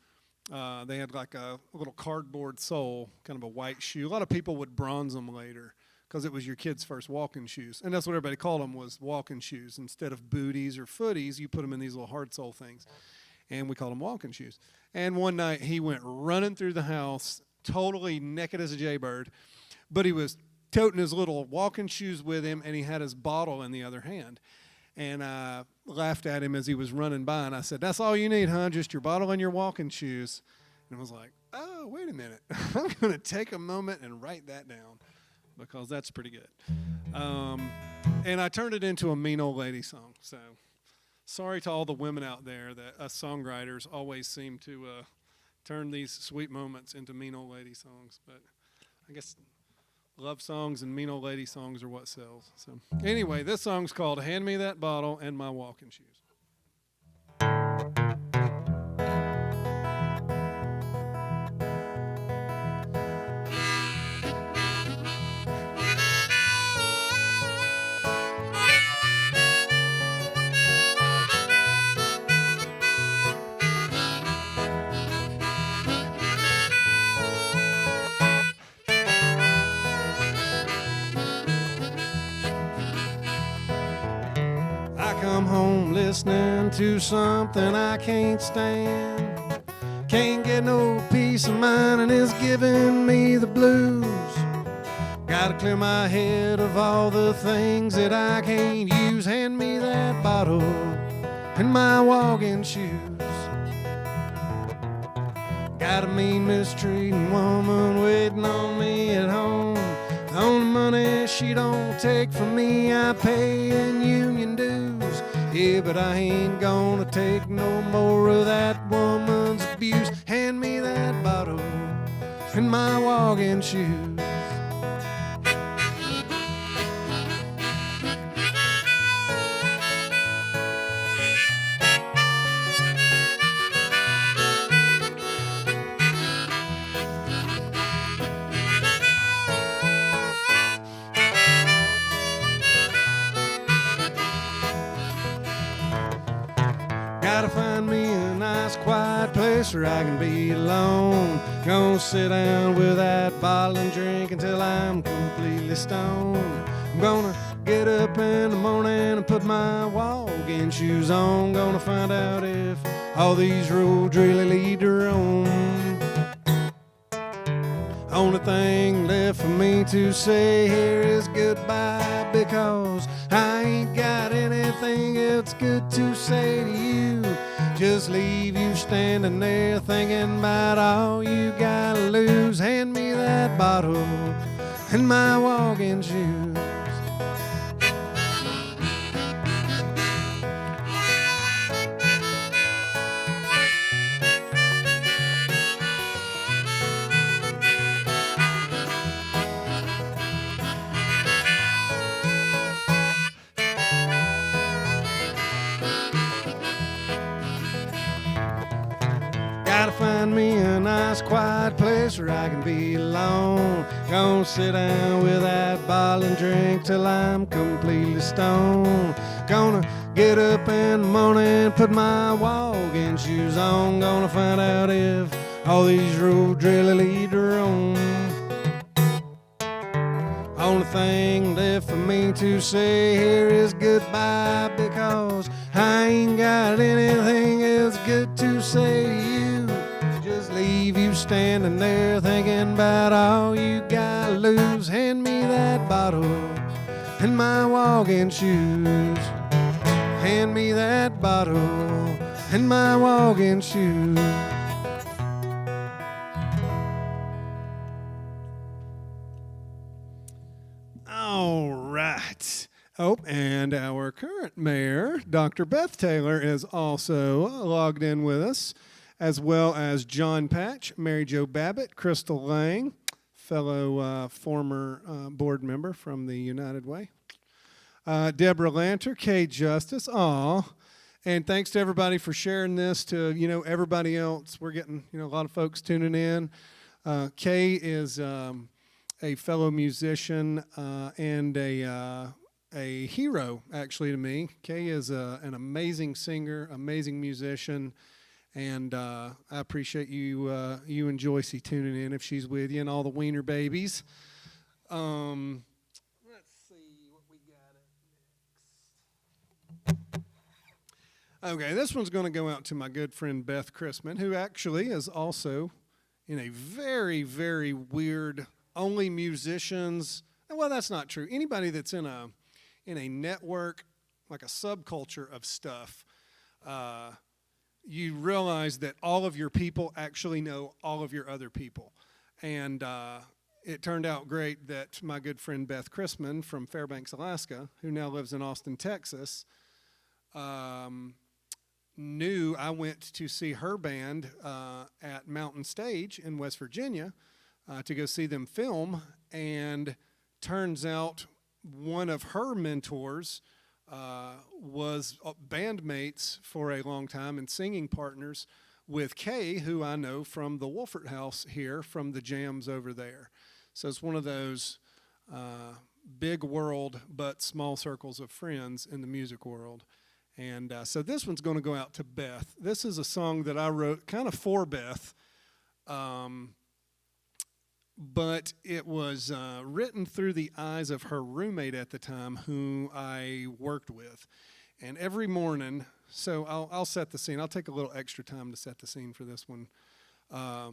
They had like a little cardboard sole, kind of a white shoe. A lot of people would bronze them later because it was your kid's first walking shoes. And that's what everybody called them, was walking shoes. Instead of booties or footies, you put them in these little hard sole things. And we called them walking shoes. And one night he went running through the house, totally naked as a jaybird, but he was toting his little walking shoes with him, and he had his bottle in the other hand. And I laughed at him as he was running by, and I said, "That's all you need, huh? Just your bottle and your walking shoes." And I was like, "Oh, wait a minute. I'm going to take a moment and write that down, because that's pretty good." And I turned it into a mean old lady song. So sorry to all the women out there that us songwriters always seem to turn these sweet moments into mean old lady songs. But I guess love songs and mean old lady songs are what sells. So anyway, this song's called "Hand Me That Bottle and My Walking Shoes." Come home listening to something I can't stand. Can't get no peace of mind, and it's giving me the blues. Gotta clear my head of all the things that I can't use. Hand me that bottle and my walking shoes. Got a mean mistreating woman waiting on me at home. The only money she don't take from me I pay in union dues. Yeah, but I ain't gonna take no more of that woman's abuse. Hand me that bottle and my walking shoes. Gotta find me a nice quiet place where I can be alone. Gonna sit down with that bottle and drink until I'm completely stoned. I'm gonna get up in the morning and put my walking shoes on. Gonna find out if all these roads really lead to Rome. Only thing left for me to say here is goodbye, because I ain't got anything else good to say to you. Just leave you standing there thinking about all you gotta lose. Hand me that bottle and my walking shoes. Gotta find me a nice quiet place where I can be alone. Gonna sit down with that bottle and drink till I'm completely stoned. Gonna get up in the morning, put my walking shoes on. Gonna find out if all these roads really lead to Rome. Only thing left for me to say here is goodbye, because I ain't got anything else good to say to you. Just leave you standing there thinking about all you gotta lose. Hand me that bottle and my walking shoes. Hand me that bottle and my walking shoes. All right. Oh, and our current mayor, Dr. Beth Taylor, is also logged in with us, as well as John Patch, Mary Jo Babbitt, Crystal Lang, fellow former board member from the United Way. Deborah Lanter, Kay Justice, aw. And thanks to everybody for sharing this to, everybody else. We're getting, a lot of folks tuning in. Kay is a fellow musician and a hero, actually, to me. Kay is an amazing singer, amazing musician, and I appreciate you and Joycey tuning in if she's with you and all the Wiener babies. Let's see what we got up next. Okay, this one's going to go out to my good friend Beth Chrisman, who actually is also in a very, very weird, only musicians. Well, that's not true. Anybody that's in a network, like a subculture of stuff, you realize that all of your people actually know all of your other people. And it turned out great that my good friend Beth Chrisman from Fairbanks, Alaska, who now lives in Austin, Texas, knew I went to see her band at Mountain Stage in West Virginia to go see them film, and turns out one of her mentors was bandmates for a long time and singing partners with Kay, who I know from the Wolfert House here, from the jams over there. So it's one of those big world but small circles of friends in the music world. And so this one's going to go out to Beth. This is a song that I wrote kind of for Beth, but it was written through the eyes of her roommate at the time, who I worked with. And every morning, so I'll set the scene. I'll take a little extra time to set the scene for this one. A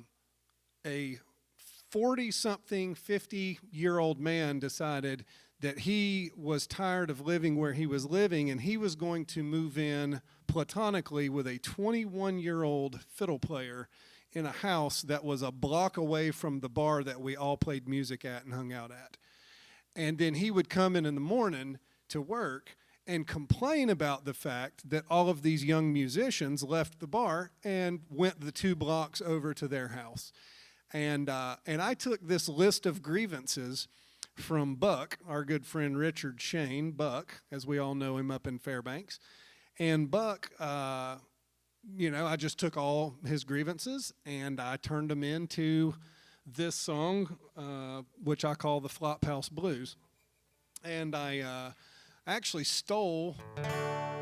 40-something, 50-year-old man decided that he was tired of living where he was living, and he was going to move in platonically with a 21-year-old fiddle player in a house that was a block away from the bar that we all played music at and hung out at. And then he would come in the morning to work and complain about the fact that all of these young musicians left the bar and went the 2 blocks over to their house. And I took this list of grievances from Buck, our good friend Richard Shane, Buck, as we all know him up in Fairbanks. And Buck, I just took all his grievances and I turned them into this song, which I call the Flophouse Blues. And I actually stole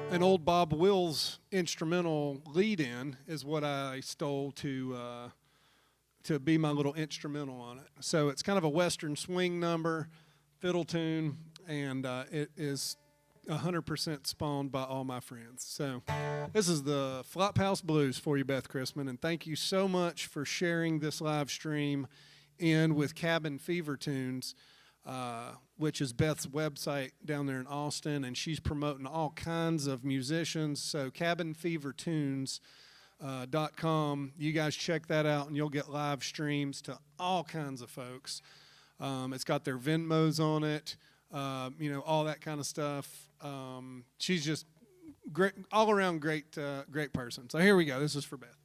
an old Bob Wills instrumental lead-in, is what I stole to be my little instrumental on it. So it's kind of a Western swing number, fiddle tune, and it is 100% spawned by all my friends. So this is the Flophouse Blues for you, Beth Chrisman, and thank you so much for sharing this live stream in with Cabin Fever Tunes, which is Beth's website down there in Austin, and she's promoting all kinds of musicians. So cabinfevertunes.com. You guys check that out, and you'll get live streams to all kinds of folks. It's got their Venmos on it, all that kind of stuff. She's just great, all around great person. So here we go. This is for Beth.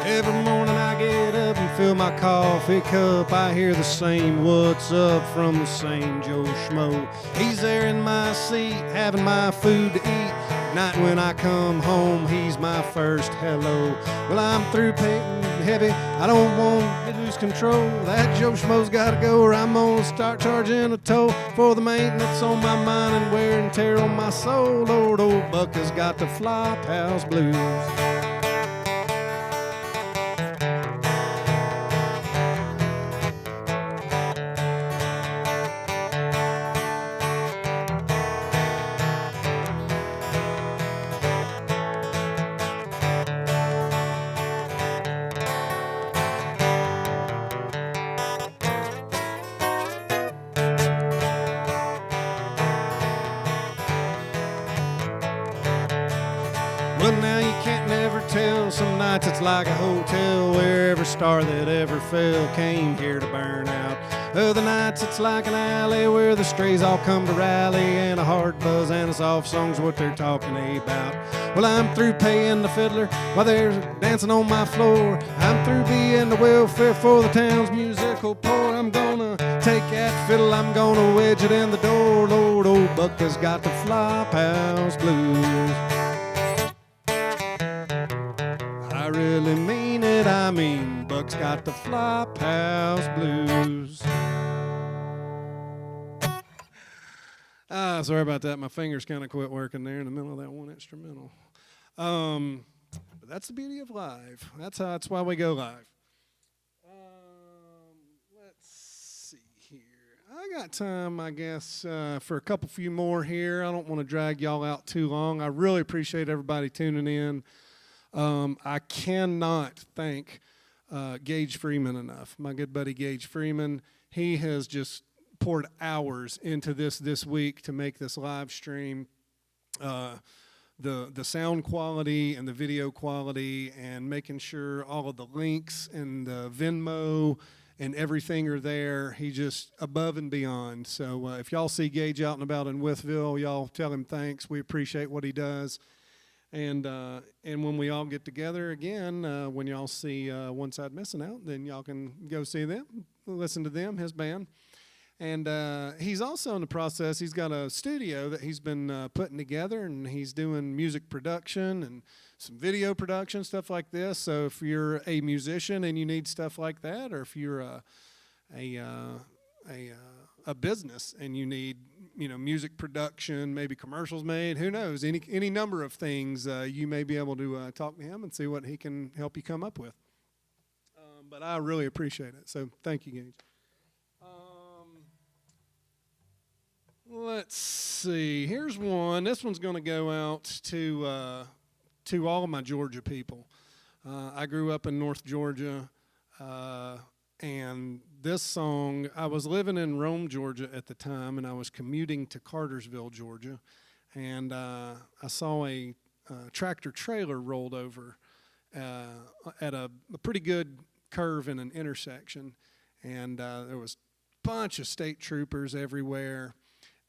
Every morning I get up and fill my coffee cup. I hear the same what's up from the same Joe Schmo. He's there in my seat having my food to eat. Night when I come home, he's my first hello. Well, I'm through painting heavy, I don't want to lose control. That Joe Schmo's gotta go, or I'm gonna start charging a toll for the maintenance on my mind and wear and tear on my soul. Lord, old Buck has got the Flophouse blues. Well, now you can't never tell. Some nights it's like a hotel where every star that ever fell came here to burn out. Other nights it's like an alley where the strays all come to rally, and a hard buzz and a soft song's what they're talking about. Well, I'm through paying the fiddler while they're dancing on my floor. I'm through being the welfare for the town's musical poor. I'm gonna take that fiddle, I'm gonna wedge it in the door. Lord, old Buck has got the Flophouse blues. I really mean it, I mean Buck's got the Flophouse blues. Sorry about that. My fingers kind of quit working there in the middle of that one instrumental. But that's the beauty of live. That's why we go live. Let's see here. I got time, I guess, for a few more here. I don't want to drag y'all out too long. I really appreciate everybody tuning in. I cannot thank Gage Freeman enough. My good buddy Gage Freeman, he has just poured hours into this week to make this live stream. The sound quality and the video quality, and making sure all of the links and the Venmo and everything are there. He just above and beyond. So if y'all see Gage out and about in Wytheville, y'all tell him thanks. We appreciate what he does. And when we all get together again, when y'all see One Side Missing Out, then y'all can go see them, listen to them, his band. And he's also in the process, he's got a studio that he's been putting together, and he's doing music production and some video production, stuff like this. So if you're a musician and you need stuff like that, or if you're a business and you need, music production, maybe commercials made, who knows, any number of things, you may be able to talk to him and see what he can help you come up with. But I really appreciate it. So thank you, Gage. Let's see. Here's one. This one's going to go out to all of my Georgia people. I grew up in North Georgia, and this song, I was living in Rome, Georgia at the time, and I was commuting to Cartersville, Georgia, and I saw a tractor trailer rolled over at a pretty good curve in an intersection, and there was a bunch of state troopers everywhere.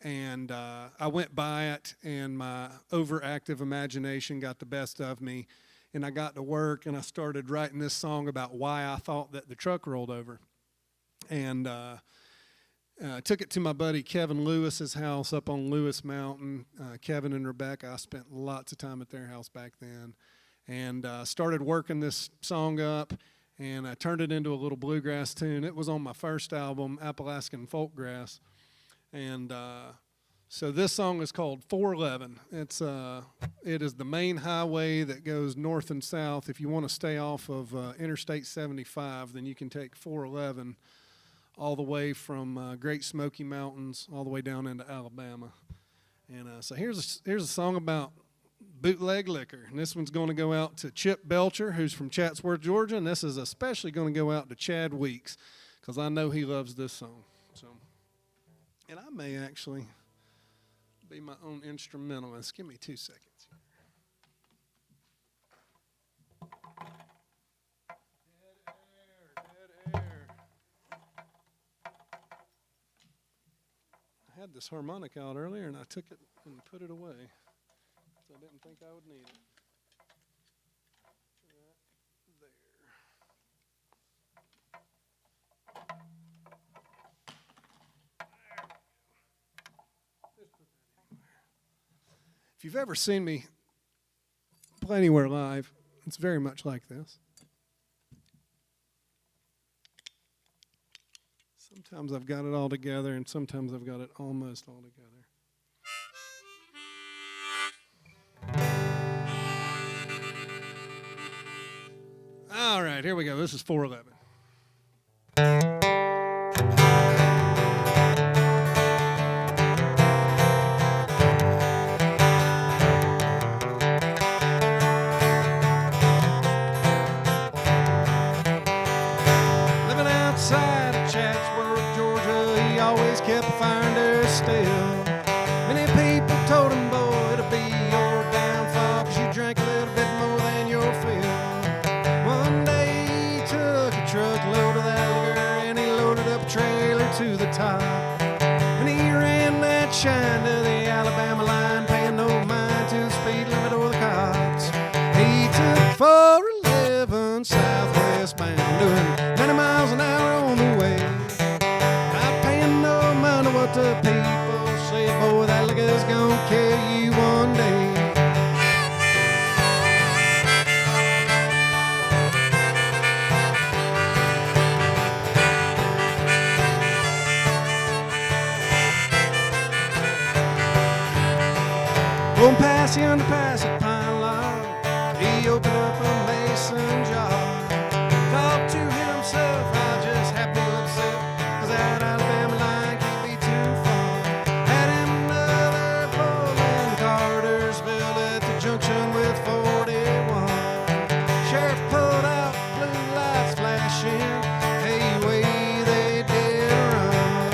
And I went by it, and my overactive imagination got the best of me. And I got to work, and I started writing this song about why I thought that the truck rolled over. And took it to my buddy Kevin Lewis's house up on Lewis Mountain. Kevin and Rebecca, I spent lots of time at their house back then. And started working this song up, and I turned it into a little bluegrass tune. It was on my first album, Appalachian Folkgrass. And so this song is called 411. It is the main highway that goes north and south. If you want to stay off of Interstate 75, then you can take 411 all the way from Great Smoky Mountains all the way down into Alabama. And so here's a song about bootleg liquor. And this one's going to go out to Chip Belcher, who's from Chatsworth, Georgia. And this is especially going to go out to Chad Weeks, because I know he loves this song. So. And I may actually be my own instrumentalist. Give me 2 seconds. Dead air. I had this harmonic out earlier, and I took it and put it away, so I didn't think I would need it. If you've ever seen me play anywhere live, it's very much like this. Sometimes I've got it all together, and sometimes I've got it almost all together. All right, here we go. This is 411. Kept a fire under still. Many people told him, boy, it'll be your downfall, 'cause you drank a little bit more than your fill. One day he took a truckload of that liquor and he loaded up a trailer to the top. And he ran that shine to the Alabama line, paying no mind to the speed limit or the cops. He took 411 southwest bound, doing 90 miles an hour on the way. What the people say, boy, that liquor's gonna kill you one day. Going past the underpass at Pine Log, he opened up a mason jar. Thought to himself, I'll just have a little sip, 'cause that Alabama line can't be too far. Had another pull in Cartersville at the junction with 41. Sheriff pulled out, blue lights flashing, hey, way they did run.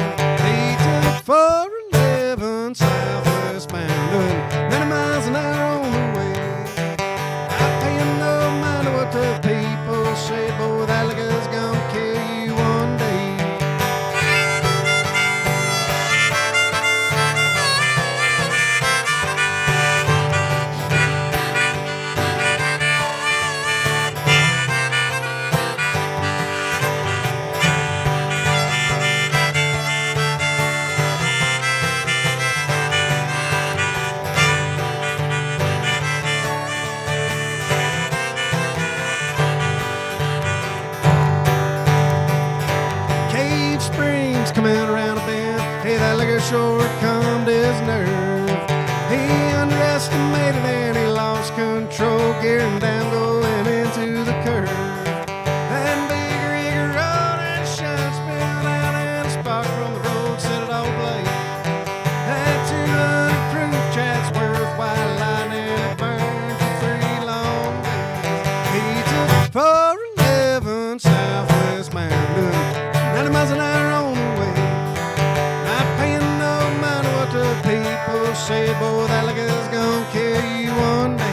He took 411 southwest bound, doing 90 miles an hour on the way. Not paying no mind to what the people say, boy, that liquor's gonna kill you one day. Cave Springs coming around a bend, hey, that liquor sure calmed his nerve. He underestimated and he lost control, gearing down, going into the curve. And big rig rolled and shine spilled out and a spark from the road set it all ablaze. That 200 proof Chatsworth white lightning, it burned for 3 long days. He took 411 southwest bound, doing 90 miles an hour on the way. Not paying no mind to what the people say, boy, that liquor's gonna kill you one day.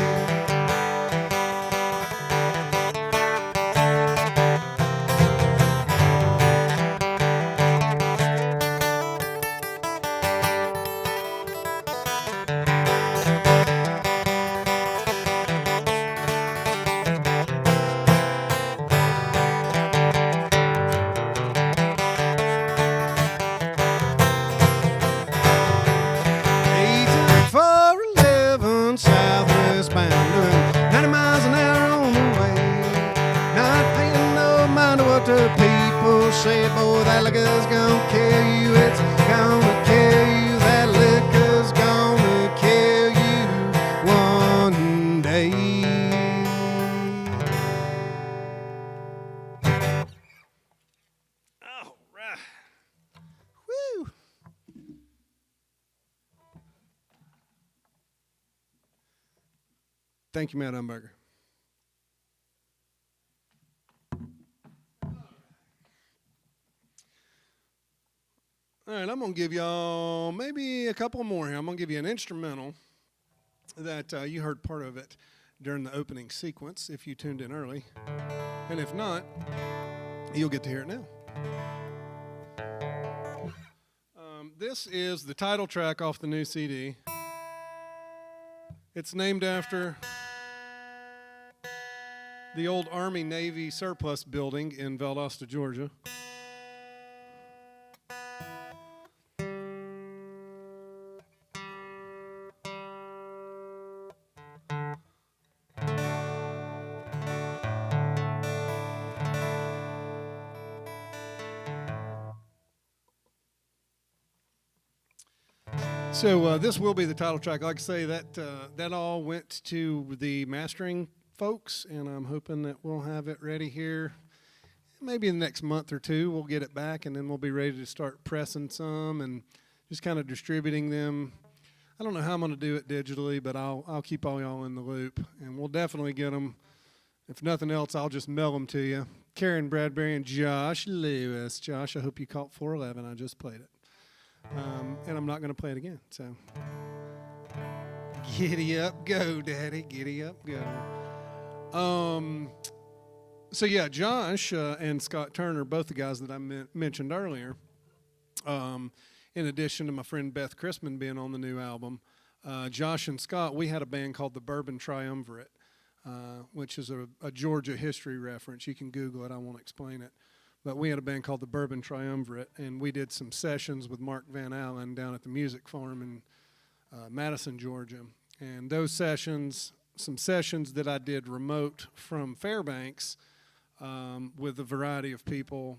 He took 411 southwest bound, doing 90 miles an hour on the way. Not paying no mind to what the people say, boy, that liquor's gonna kill you. It's gonna kill you. That liquor's gonna kill you one day. All right. Woo. Thank you, Matt Umberger. All right, I'm going to give y'all maybe a couple more here. I'm going to give you an instrumental that you heard part of it during the opening sequence if you tuned in early. And if not, you'll get to hear it now. This is the title track off the new CD. It's named after the old Army-Navy surplus building in Valdosta, Georgia. So this will be the title track. Like I say, that all went to the mastering folks, and I'm hoping that we'll have it ready here. Maybe in the next month or two, we'll get it back, and then we'll be ready to start pressing some and just kind of distributing them. I don't know how I'm going to do it digitally, but I'll keep all y'all in the loop, and we'll definitely get them. If nothing else, I'll just mail them to you. Karen Bradbury and Josh Lewis. Josh, I hope you caught 411. I just played it. And I'm not going to play it again. So, giddy up, go, Daddy. Giddy up, go. So yeah, Josh and Scott Turner, both the guys that I mentioned earlier. In addition to my friend Beth Chrisman being on the new album, Josh and Scott, we had a band called the Bourbon Triumvirate, which is a Georgia history reference. You can Google it. I won't explain it. But we had a band called the Bourbon Triumvirate, and we did some sessions with Mark Van Allen down at the Music Farm in Madison, Georgia. And those sessions, some sessions that I did remote from Fairbanks with a variety of people.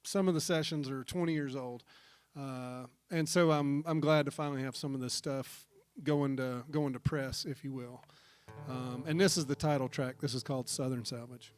Some of the sessions are 20 years old. And so I'm glad to finally have some of this stuff going to press, if you will. And this is the title track. This is called Southern Salvage.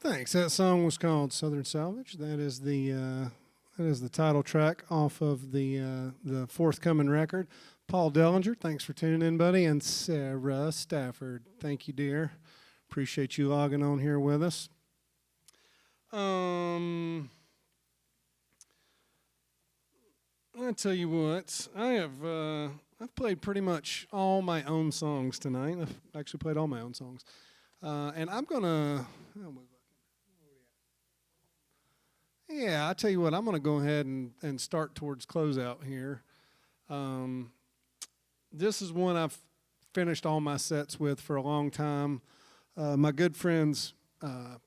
Thanks. That song was called Southern Salvage. That is the title track off of the forthcoming record. Paul Dellinger, thanks for tuning in, buddy, and Sarah Stafford, thank you, dear. Appreciate you logging on here with us. I tell you what, I've played pretty much all my own songs tonight. I've actually played all my own songs, and I'm gonna. Yeah, I tell you what, I'm going to go ahead and start towards closeout here. This is one I've finished all my sets with for a long time. My good friends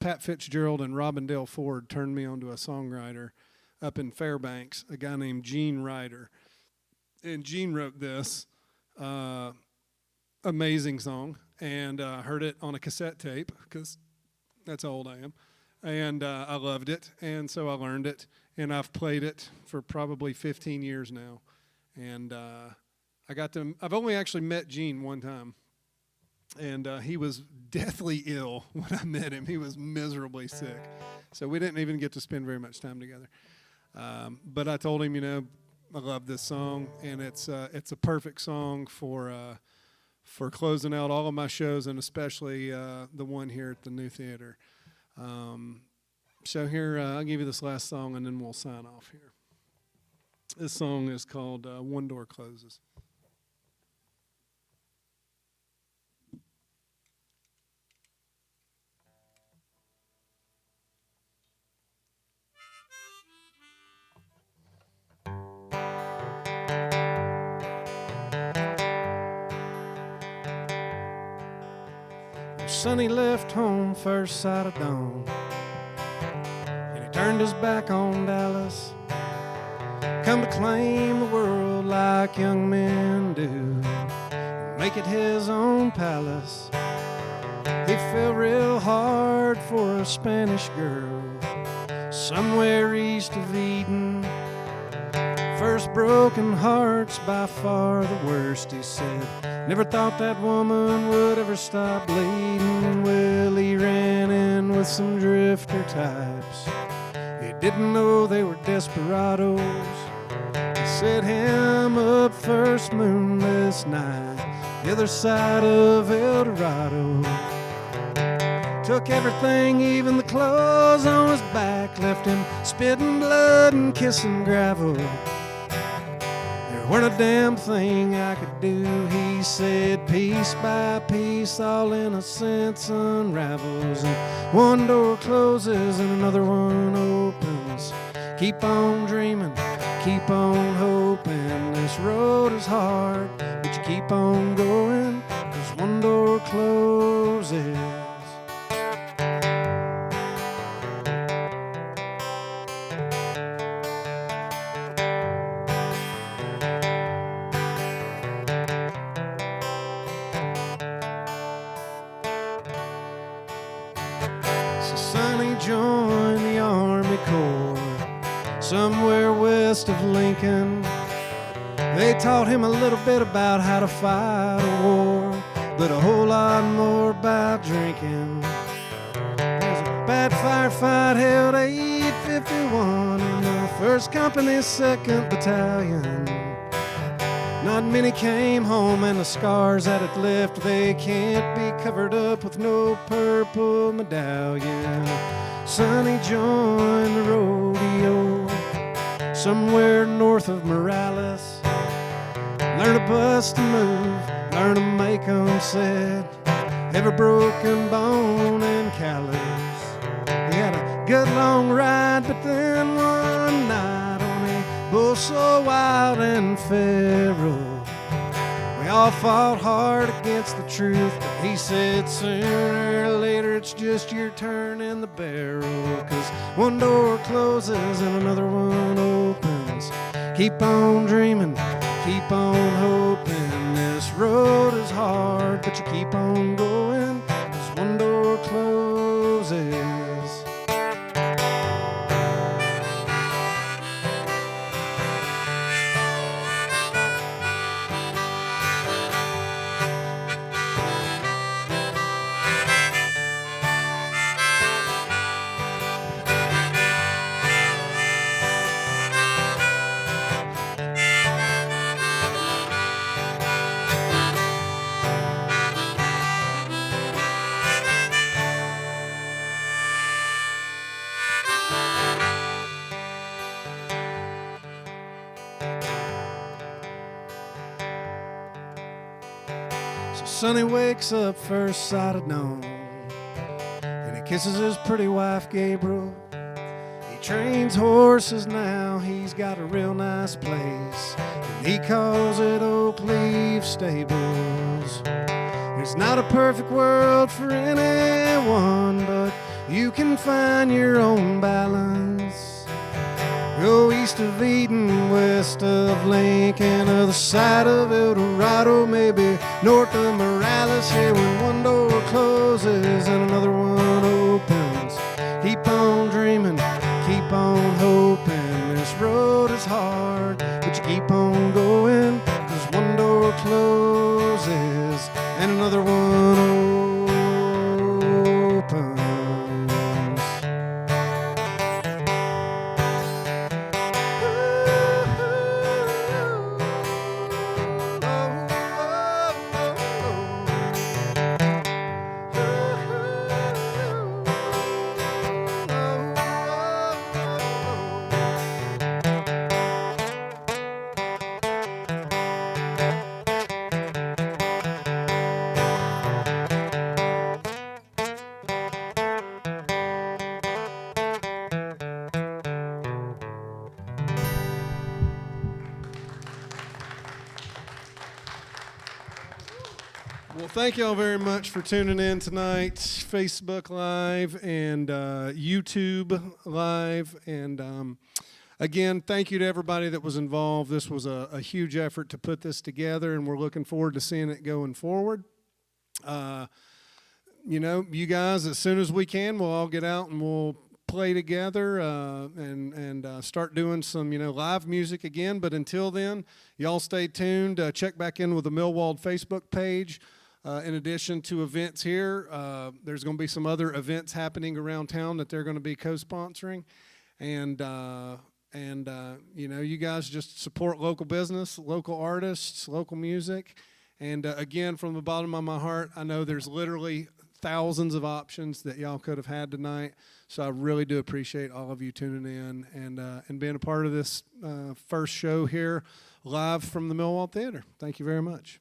Pat Fitzgerald and Robin Dale Ford turned me onto a songwriter up in Fairbanks, a guy named Gene Ryder. And Gene wrote this amazing song, and I heard it on a cassette tape because that's how old I am. And I loved it, and so I learned it, and I've played it for probably 15 years now. And I've only actually met Gene one time, and he was deathly ill when I met him. He was miserably sick, so we didn't even get to spend very much time together. But I told him, I love this song, and it's a perfect song for closing out all of my shows, and especially the one here at the new theater. So here, I'll give you this last song, and then we'll sign off here. This song is called One Door Closes. Sonny left home first sight of dawn, and he turned his back on Dallas, come to claim the world like young men do, and make it his own palace. He fell real hard for a Spanish girl somewhere east of Eden. First broken heart's by far the worst, he said. Never thought that woman would ever stop bleeding. Well, he ran in with some drifter types. He didn't know they were desperados. He set him up first moonless night, the other side of El Dorado. Took everything, even the clothes on his back, left him spitting blood and kissing gravel. There weren't a damn thing I could do, he said. Piece by piece, all innocence unravels, and one door closes and another one opens. Keep on dreaming, keep on hoping. This road is hard, but you keep on going, 'cause one door closes. Joined the Army Corps somewhere west of Lincoln. They taught him a little bit about how to fight a war, but a whole lot more about drinking. There's a bad firefight held at 851 in the 1st Company, 2nd Battalion. Not many came home, and the scars that it left, they can't be covered up with no purple medallion. Sonny joined the rodeo somewhere north of Morales. Learn to bust a move, learn to make 'em said, every broken bone and callous. He had a good long ride, but then one night on a bull so wild and feral, we all fought hard against the truth, but he said sooner or later it's just your turn in the barrel, 'cause one door closes and another one opens. Keep on dreaming, keep on hoping. This road is hard, but you keep on going, 'cause one door closes. Sonny wakes up first sight of dawn, and he kisses his pretty wife Gabriel. He trains horses now, he's got a real nice place, and he calls it Oak Leaf Stables. It's not a perfect world for anyone, but you can find your own balance. Go east of Eden, west of Lincoln, other side of El Dorado, maybe north of Morales. Here when one door closes and another one opens, keep on dreaming, keep on hoping. This road is hard, but you keep on going, 'cause one door closes and another one opens. Well, thank y'all very much for tuning in tonight, Facebook Live and YouTube Live. And again, thank you to everybody that was involved. This was a huge effort to put this together, and we're looking forward to seeing it going forward. You know, you guys, as soon as we can, we'll all get out and we'll play together and start doing some, live music again. But until then, y'all stay tuned. Check back in with the Millwald Facebook page. In addition to events here, there's going to be some other events happening around town that they're going to be co-sponsoring. And you guys just support local business, local artists, local music. And again, from the bottom of my heart, I know there's literally thousands of options that y'all could have had tonight. So I really do appreciate all of you tuning in and being a part of this first show here live from the Millwald Theatre. Thank you very much.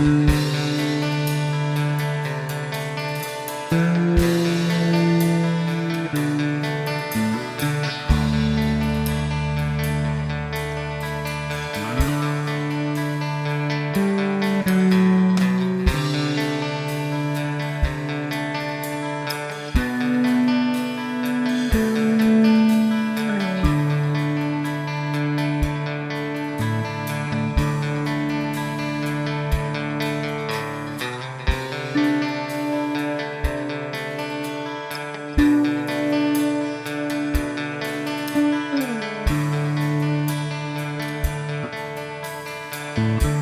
Mm-hmm.